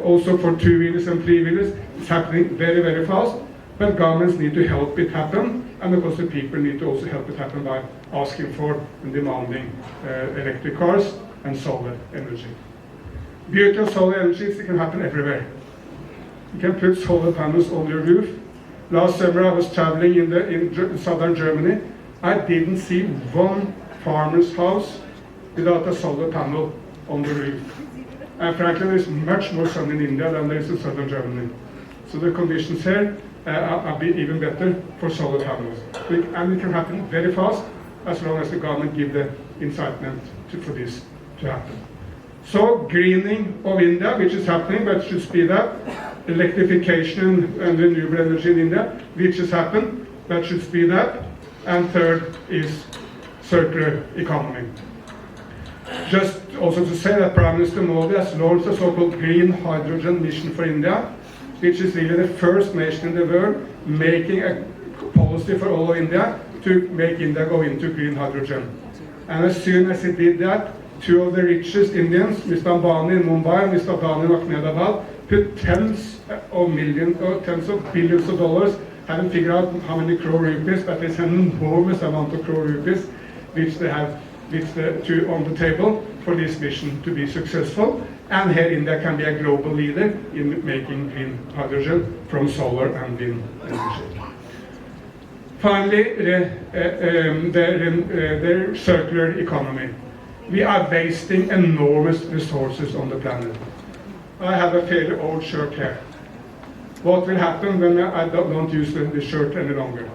Also for two-wheelers and three-wheelers, it's happening very, very fast. But governments need to help it happen. and of course the people need to also help it happen by asking for and demanding electric cars and solar energy. Beauty of solar energy is it can happen everywhere. You can put solar panels on your roof. Last summer I was traveling in southern Germany. I didn't see one farmer's house without a solar panel on the roof. And frankly, there's much more sun in India than there is in southern Germany. So the conditions here are even better for solar panels. And it can happen very fast as long as the government give the incitement for this to happen. So greening of India, which is happening, but should speed up. Electrification and renewable energy in India, which has happened, that should speed up. And third is circular economy. Just also to say that Prime Minister Modi has launched a so-called green hydrogen mission for India, which is really the first nation in the world making a policy for all of India to make India go into green hydrogen. And as soon as he did that, two of the richest Indians, Mr. Ambani in Mumbai and Mr. Adani in Ahmedabad, put tens of millions or tens of billions of dollars, haven't figured out how many crore rupees, but it's an enormous amount of crore rupees, which they have on the table for this mission to be successful. And here India can be a global leader in making green hydrogen from solar and wind energy. Finally, the circular economy. We are wasting enormous resources on the planet. I have a fairly old shirt here. What will happen when I don't use the shirt any longer?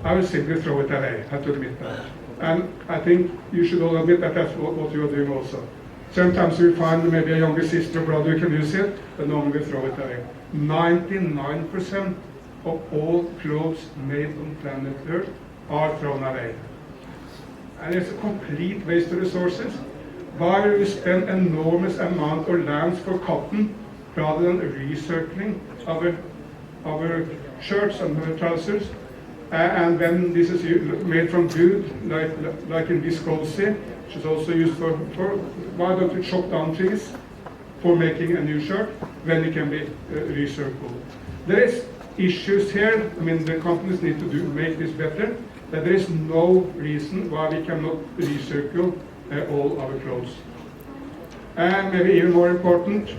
I will simply throw it away, I have to admit that. And I think you should all admit that that's what you are doing also. Sometimes you find maybe a younger sister or brother who can use it, but normally we throw it away. 99% of all clothes made on planet Earth are thrown away. And it's a complete waste of resources. Why will we spend enormous amount of lands for cotton rather than recircling our shirts and our trousers? And then this is made from wood, like in viscose, which is also used for why don't we chop down trees for making a new shirt when it can be recircled? There is issues here. I mean, the companies need to make this better, but there is no reason why we cannot recircle all our clothes. And maybe even more important,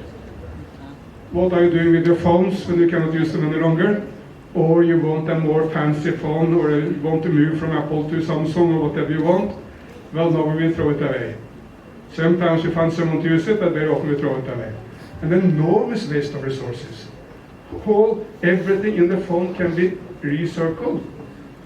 what are you doing with your phones when you cannot use them any longer? Or you want a more fancy phone, or you want to move from Apple to Samsung, or whatever you want? Well, no, we will throw it away. Sometimes you find someone to use it, but very often we throw it away. An enormous waste of resources. Everything in the phone can be recircled.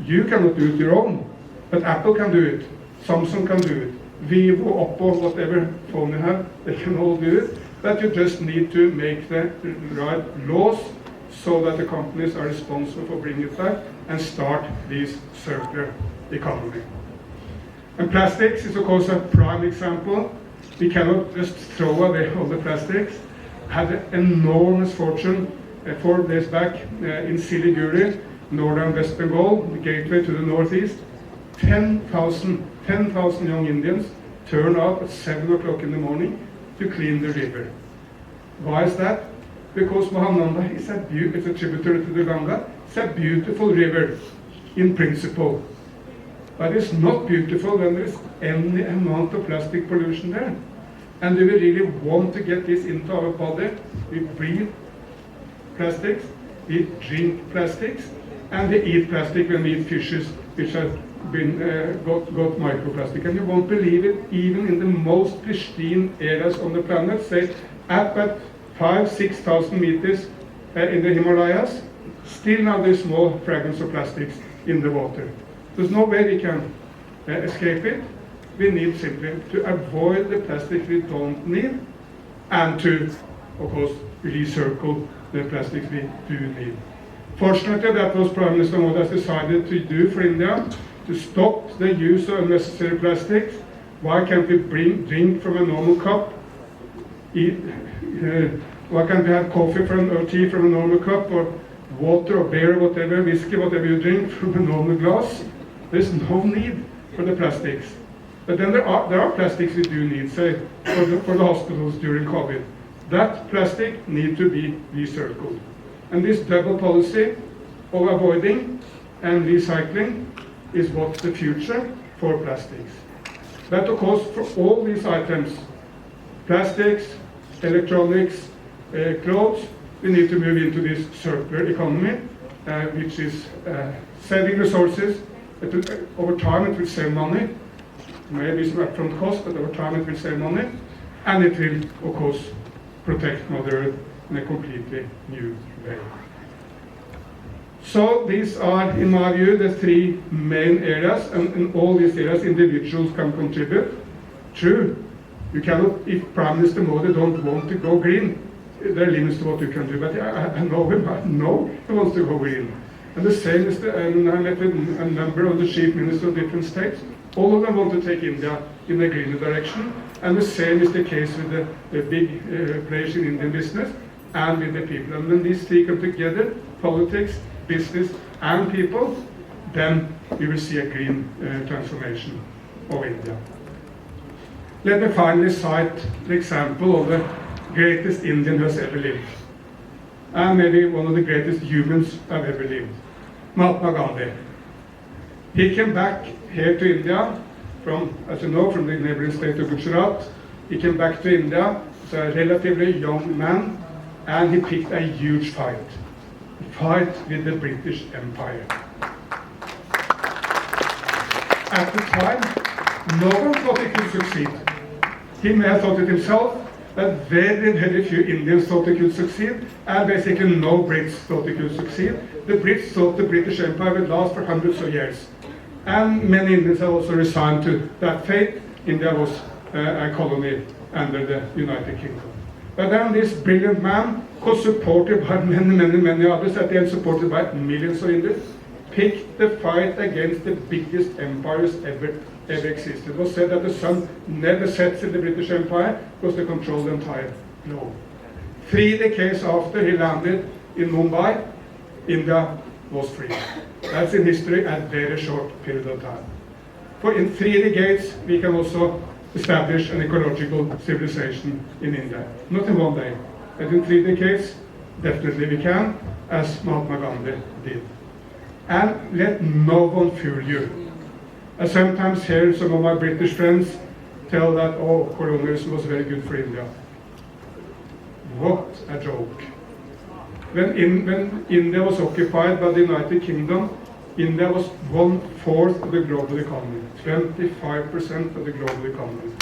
You cannot do it your own, but Apple can do it. Samsung can do it. Vivo, Oppo, whatever phone you have, they can all do it. But you just need to make the right laws so that the companies are responsible for bringing it back and start this circular economy. And plastics is of course a prime example. We cannot just throw away all the plastics. Had an enormous fortune 4 days back in Siliguri, northern West Bengal, the gateway to the northeast. 10,000 young Indians turned out at 7 o'clock in the morning to clean the river. Why is that? Because Mahananda is it's a tributary to the Ganga. It's a beautiful river in principle. But it's not beautiful when there is any amount of plastic pollution there. And do we really want to get this into our body? We breathe plastics, we drink plastics, and we eat plastic when we eat fishes which have been got microplastic. And you won't believe it, even in the most pristine areas on the planet, say up at 5,000-6,000 meters in the Himalayas, still now there's small fragments of plastics in the water. There's no way we can escape it. We need simply to avoid the plastic we don't need and to, of course, recircle the plastics we do need. Fortunately, that was Prime Minister Modi has decided to do for India, to stop the use of unnecessary plastics. Why can't we drink from a normal cup? Why can't we have coffee or tea from a normal cup, or water or beer or whatever, whiskey, whatever you drink from a normal glass? There's no need for the plastics. But then there are plastics we do need, say, for the hospitals during COVID. That plastic needs to be recircled. And this double policy of avoiding and recycling is what's the future for plastics. But of course, for all these items, plastics, electronics, clothes, we need to move into this circular economy, which is saving resources. Over time it will save money, maybe some upfront cost, but over time it will save money, and it will, of course, protect Mother Earth in a completely new way. So these are, in my view, the three main areas, and in all these areas individuals can contribute. True, you cannot, if Prime Minister Modi don't want to go green, there are limits to what you can do, but I know him, I know he wants to go green. And the same is and I met with a number of the chief ministers of different states. All of them want to take India in a greener direction, and the same is the case with the big players in Indian business and with the people. And when these three come together, politics, business and people, then we will see a green transformation of India. Let me finally cite the example of the greatest Indian who has ever lived, and maybe one of the greatest humans have ever lived, Mahatma Gandhi. He came back here to India from, as you know, from the neighboring state of Gujarat. He came back to India as a relatively young man, and he picked a huge fight with the British Empire. At the time, no one thought he could succeed. He may have thought it himself, but very, very few Indians thought he could succeed, and basically no Brits thought he could succeed. The Brits thought the British Empire would last for hundreds of years. And many Indians have also resigned to that fate. India was a colony under the United Kingdom. But then this brilliant man, was supported by many others, at the end supported by millions of Indians, picked the fight against the biggest empires ever existed. It was said that the sun never sets in the British Empire because they control the entire globe. 3 decades after he landed in Mumbai, India was free. That's in history a very short period of time. For in 3 decades, we can also establish an ecological civilization in India. Not in 1 day, but in 3 decades, definitely we can, as Mahatma Gandhi did. And let no one fool you. I sometimes hear some of my British friends tell that, oh, colonialism was very good for India. What a joke. When India was occupied by the United Kingdom, India was 1/4 of the global economy, 25% of the global economy.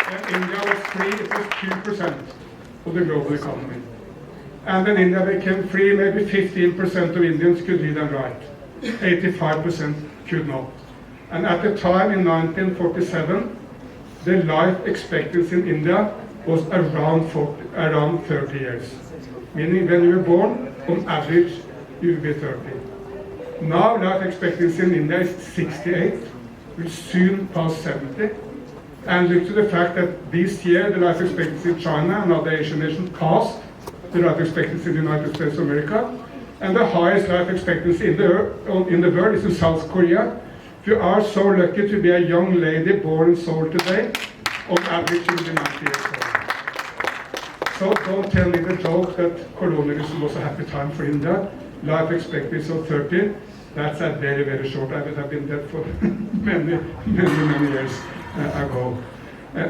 When India was free, it was 2% of the global economy. And when India became free, maybe 15% of Indians could read and write. 85% could not. And at the time, in 1947, the life expectancy in India was around 30 years. Meaning when you were born, on average, you will be 30. Now life expectancy in India is 68, will soon pass 70. And look to the fact that this year the life expectancy in China and other Asian nations passed the life expectancy in the United States of America. And the highest life expectancy in the world is in South Korea. If you are so lucky to be a young lady born in Seoul today, on average you will be 90 years old. So don't tell me the joke that colonialism was a happy time for India. Life expectancy of 30, that's a very, very short. I would have been dead for many years ago.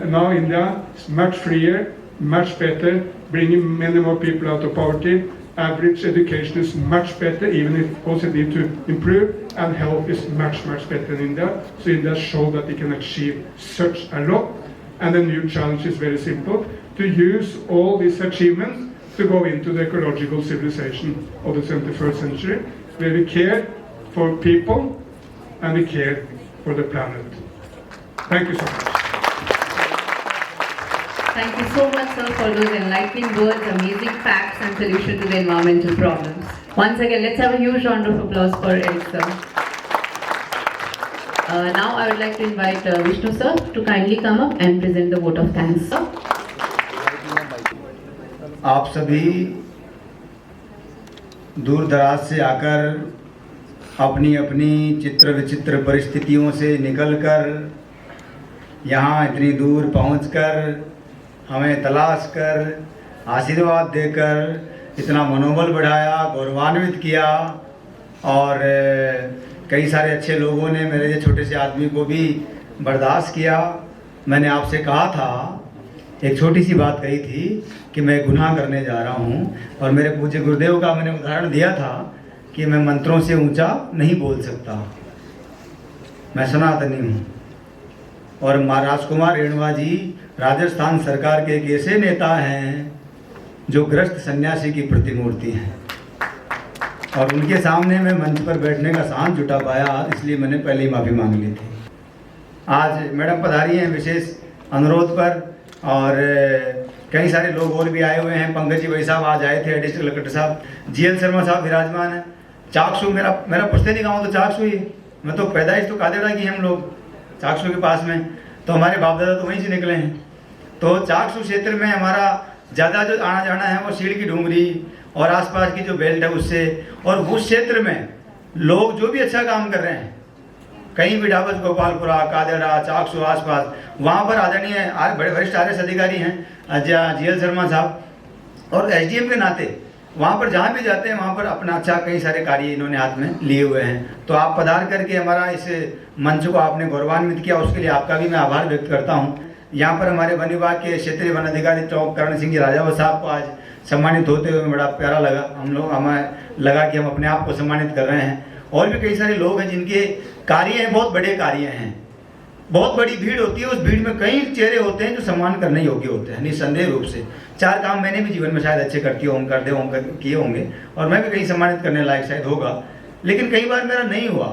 Now India is much freer, much better, bringing many more people out of poverty. Average education is much better, even if also need to improve, and health is much better in India. So India showed that it can achieve such a lot. And the new challenge is very simple, to use all these achievements to go into the ecological civilization of the 21st century, where we care for people and we care for the planet. Thank you so much. Thank you so much, sir, for those enlightening words, amazing facts, and solution to the environmental problems. Once again, let's have a huge round of applause for Eric, sir. Now I would like to invite Vishnu, sir, to kindly come up and present the vote of thanks, sir. आप सभी दूर दराज से आकर अपनी अपनी चित्र विचित्र परिस्थितियों से निकलकर यहाँ इतनी दूर पहुँचकर हमें तलाश कर आशीर्वाद देकर इतना मनोबल बढ़ाया, गौरवान्वित किया और कई सारे अच्छे लोगों ने मेरे ये छोटे से आदमी को भी बर्दाश्त किया। मैंने आपसे कहा था, एक छोटी सी बात कही थी कि मैं गुनाह करने जा रहा हूँ और मेरे पूज्य गुरुदेव का मैंने उदाहरण दिया था कि मैं मंत्रों से ऊंचा नहीं बोल सकता, मैं सनातनी हूँ। और राजकुमार रेणुवा जी राजस्थान सरकार के एक ऐसे नेता हैं जो ग्रस्त सन्यासी की प्रतिमूर्ति हैं और उनके सामने मैं मंच पर बैठने का साहस जुटा पाया, इसलिए मैंने पहले ही माफ़ी मांग ली थी। आज मैडम पधारी हैं विशेष अनुरोध पर और कई सारे लोग और भी आए हुए हैं। पंकज जी भाई साहब आज आए थे, एडिशनल कलेक्टर साहब, GL शर्मा साहब विराजमान है। चाकसू मेरा पुश्तैनी गाँव तो चाकसू ही, मैं तो पैदाइश तो कादेड़ा की हम लोग चाकसू के पास में, तो हमारे बाप दादा तो वहीं से निकले हैं। तो चाकसू क्षेत्र में हमारा ज़्यादा जो आना जाना है वो सीढ़ की डूंगरी और आसपास की जो बेल्ट है उससे, और उस क्षेत्र में लोग जो भी अच्छा काम कर रहे हैं, कहीं भी डाबस, गोपालपुरा, कादेड़ा, चाकसू आसपास, वहाँ पर आदरणीय बड़े वरिष्ठ RS अधिकारी हैं GL शर्मा साहब, और SDM के नाते वहाँ पर जहाँ भी जाते हैं वहाँ पर अपना अच्छा कई सारे कार्य इन्होंने हाथ में लिए हुए हैं। तो आप पधार करके हमारा इस मंच को आपने गौरवान्वित किया, उसके लिए आपका भी मैं आभार व्यक्त करता हूँ। यहाँ पर हमारे वन विभाग के क्षेत्रीय वन अधिकारी चौक करण सिंह जी राजावत साहब को आज सम्मानित होते हुए बड़ा प्यारा लगा। हमें लगा कि हम अपने आप को सम्मानित कर रहे हैं। और भी कई सारे लोग हैं जिनके कार्य हैं, बहुत बड़े कार्य हैं, बहुत बड़ी भीड़ होती है, उस भीड़ में कई चेहरे होते हैं जो सम्मान करने योग्य होते हैं निस्संदेह रूप से। 4 काम मैंने भी जीवन में शायद अच्छे किए होंगे और मैं भी कहीं सम्मानित करने लायक शायद होगा, लेकिन कई बार मेरा नहीं हुआ।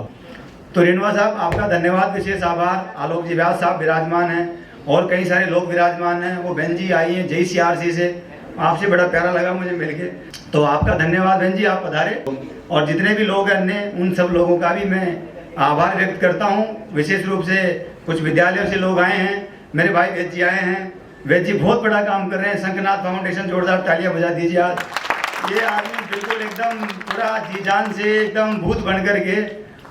तो रेणुवा साहब आपका धन्यवाद, विशेष आभार। आलोक जी व्यास साहब विराजमान हैं और कई सारे लोग विराजमान हैं। वो बहन जी आई हैं JCRC से, आपसे बड़ा प्यारा लगा मुझे मिलके, तो आपका धन्यवाद बहन जी, आप पधारे। और जितने भी लोग हैं अन्य, उन सब लोगों का भी मैं आभार व्यक्त करता हूँ। विशेष रूप से कुछ विद्यालयों से लोग आए हैं, मेरे भाई वैद्य जी आए हैं। वैद्य जी बहुत बड़ा काम कर रहे हैं, शंखनाथ फाउंडेशन, जोरदार तालियां बजा दीजिए आज। ये आदमी बिल्कुल एकदम पूरा जी जान से एकदम भूत बन करके,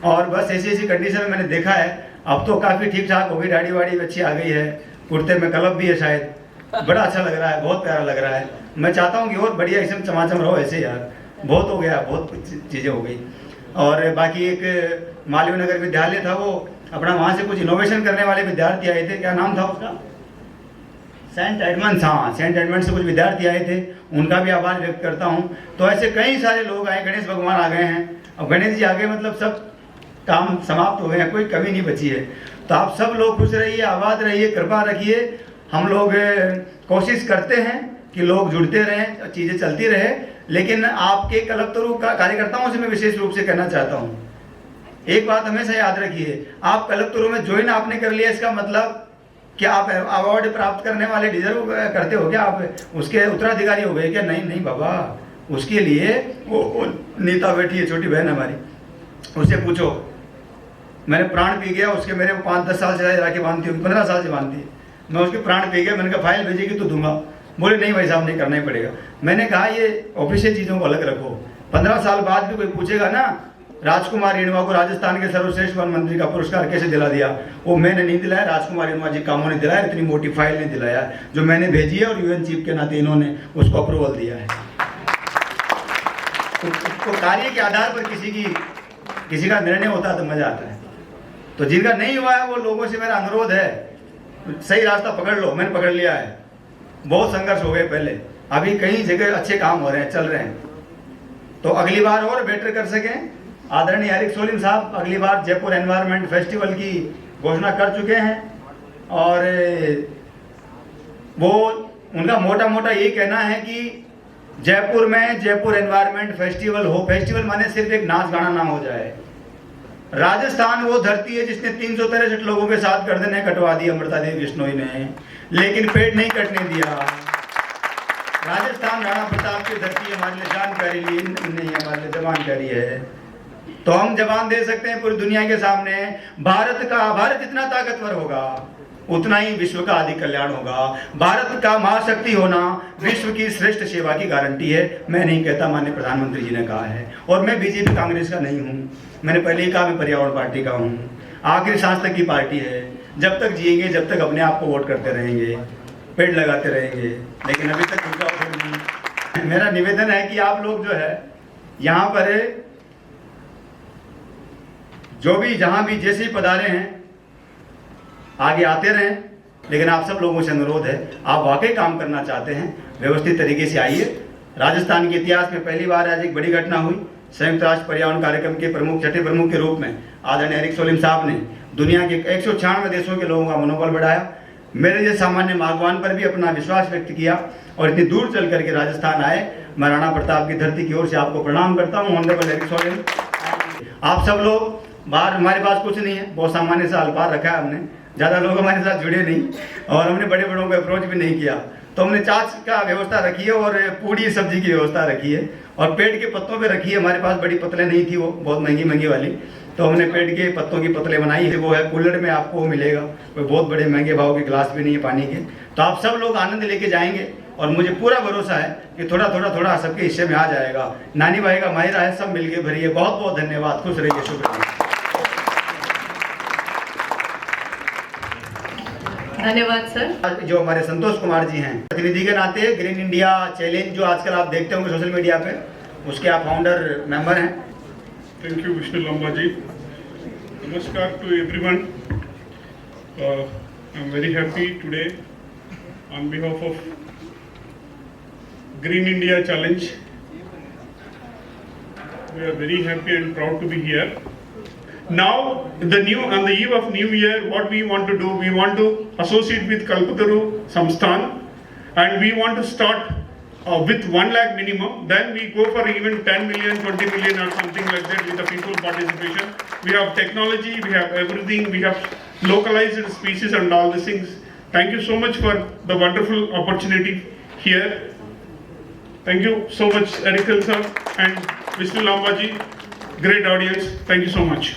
और बस ऐसी कंडीशन में मैंने देखा है। अब तो काफ़ी ठीक ठाक हो गई, दाढ़ी वाड़ी अच्छी आ गई है, कुर्ते में कलब भी है शायद, बड़ा अच्छा लग रहा है, बहुत प्यारा लग रहा है। मैं चाहता हूँ कि और बढ़िया इसमें चमाचम रहो ऐसे यार, बहुत हो गया, बहुत चीज़ें हो गई। और बाकी एक मालवीय नगर विद्यालय था, वो अपना वहाँ से कुछ इनोवेशन करने वाले विद्यार्थी आए थे, क्या नाम था उसका, सेंट एडमंड्स, हाँ सेंट एडमंड्स से कुछ विद्यार्थी आए थे, उनका भी आभार व्यक्त करता हूँ। तो ऐसे कई सारे लोग आए, गणेश भगवान आ गए हैं, अब गणेश जी आ गए मतलब सब काम समाप्त हो गए हैं, कोई कमी नहीं बची है। तो आप सब लोग खुश रहिए, आबाद रहिए, कृपा रखिए। हम लोग कोशिश करते हैं कि लोग जुड़ते रहें, चीज़ें चलती रहे, लेकिन आपके कलक्टरों का कार्यकर्ताओं से मैं विशेष रूप से कहना चाहता हूँ, एक बात हमेशा याद रखिए, आप कलेक्टरों में ज्वाइन आपने कर लिया, इसका मतलब क्या आप अवार्ड प्राप्त करने वाले डिजर्व करते हो क्या, आप उसके उत्तराधिकारी हो गए क्या? नहीं नहीं बाबा, उसके लिए वो नीता बैठी है, छोटी बहन हमारी, उससे पूछो। मैंने प्राण पी गया उसके, मेरे 5-10 साल से राखी बांधती होगी, 15 साल से बांधती है, मैं उसके प्राण पी गया। मैंने कहा फाइल भेजेगी तो दूंगा, बोले नहीं भाई साहब नहीं, करना ही पड़ेगा। मैंने कहा ये ऑफिशियल चीज़ों को अलग रखो, 15 साल बाद भी कोई पूछेगा ना राजकुमार रेणुवा को राजस्थान के सर्वश्रेष्ठ वन मंत्री का पुरस्कार कैसे दिला दिया, वो मैंने नहीं दिलाया, राजकुमार रेणुवा जी कामों ने दिलाया, इतनी मोटी फाइल नहीं दिलाया, जो मैंने भेजी है और UN चीफ के नाते इन्होंने उसको अप्रूवल दिया है। तो कार्य के आधार पर किसी का निर्णय होता है तो मजा आता है। तो जिनका नहीं हुआ है वो लोगों से मेरा अनुरोध है, सही रास्ता पकड़ लो, मैंने पकड़ लिया है। बहुत संघर्ष हो गए पहले, अभी कई जगह अच्छे काम हो रहे हैं, चल रहे हैं, तो अगली बार और बेटर कर सकें। आदरणीय एरिक सोलिन साहब अगली बार जयपुर एनवायरनमेंट फेस्टिवल की घोषणा कर चुके हैं, और वो उनका मोटा मोटा ये कहना है कि जयपुर में जयपुर एनवायरनमेंट फेस्टिवल हो। फेस्टिवल माने सिर्फ एक नाच गाना ना हो जाए। राजस्थान वो धरती है जिसने 363 लोगों के साथ गर्दनें कटवा दी अमृता देवी बिश्नोई ने, लेकिन पेट नहीं कटने दिया। राजस्थान राणा प्रताप की धरती हमारे लिए जानकारी नहीं, हमारे लिए जबान करी है, तो हम जबान दे सकते हैं पूरी दुनिया के सामने। भारत जितना ताकतवर होगा उतना ही विश्व का अधिक कल्याण होगा। भारत का महाशक्ति होना विश्व की श्रेष्ठ सेवा की गारंटी है। मैं नहीं कहता, माननीय प्रधानमंत्री जी ने कहा है, और मैं बीजेपी कांग्रेस का नहीं हूँ, मैंने पहले ही कहा मैं पर्यावरण पार्टी का हूँ, आखिरी सांस तक की पार्टी है। जब तक जिएंगे, जब तक अपने आप को वोट करते रहेंगे, पेड़ लगाते रहेंगे, लेकिन अभी तक उनका मेरा निवेदन है कि आप लोग जो है यहाँ पर जो भी जहाँ भी जैसे ही पधारे हैं आगे आते रहें, लेकिन आप सब लोगों से अनुरोध है, आप वाकई काम करना चाहते हैं, व्यवस्थित तरीके से आइए। राजस्थान के इतिहास में पहली बार आज एक बड़ी घटना हुई। संयुक्त राष्ट्र पर्यावरण कार्यक्रम के प्रमुख, छठे प्रमुख के रूप में आदरणीय एरिक सोलिम साहब ने दुनिया के 196 देशों के लोगों का मनोबल बढ़ाया। मेरे जैसे सामान्य बागवान पर भी अपना विश्वास व्यक्त किया और इतनी दूर चल करके राजस्थान आए। मैं राणा प्रताप की धरती की ओर से आपको प्रणाम करता हूँ। ऑनरेबल एरिक सोलिम, आप सब लोग बाहर, हमारे पास कुछ नहीं है, बहुत सामान्य सा अल्पार रखा है हमने, ज़्यादा लोग हमारे साथ जुड़े नहीं और हमने बड़े बड़ों को अप्रोच भी नहीं किया। तो हमने चाच का व्यवस्था रखी है और पूड़ी सब्जी की व्यवस्था रखी है और पेड़ के पत्तों पे रखी है। हमारे पास बड़ी पतले नहीं थी, वो बहुत महंगी वाली, तो हमने पेड़ के पत्तों की पतले बनाई है। वो है कुल्हड़ में आपको मिलेगा, कोई बहुत बड़े महंगे भाव के गिलास भी नहीं है पानी के। तो आप सब लोग आनंद लेके जाएंगे और मुझे पूरा भरोसा है कि थोड़ा थोड़ा सबके हिस्से में आ जाएगा। नानी भाई का माहिरा है, सब मिलके भरिए। बहुत बहुत धन्यवाद, खुश रहिए, शुक्रिया। धन्यवाद सर। जो हमारे संतोष कुमार जी हैं, प्रतिनिधि के नाते ग्रीन इंडिया चैलेंज जो आजकल आप देखते होंगे सोशल मीडिया पे, उसके आप फाउंडर मेंबर हैं। Thank you Vishnu Lamba ji. Namaskar to everyone. I am very happy today on behalf of green India challenge. We are very happy and proud to be here. Now, on the eve of New Year, what we want to do, we want to associate with Kalpataru Samsthan, and we want to start with 1 lakh minimum. Then we go for even 10 million, 20 million or something like that with the people participation. We have technology, we have everything, we have localized species and all these things. Thank you so much for the wonderful opportunity here. Thank you so much, Erikal sir and Vishnu Lamba ji. Great audience. Thank you so much.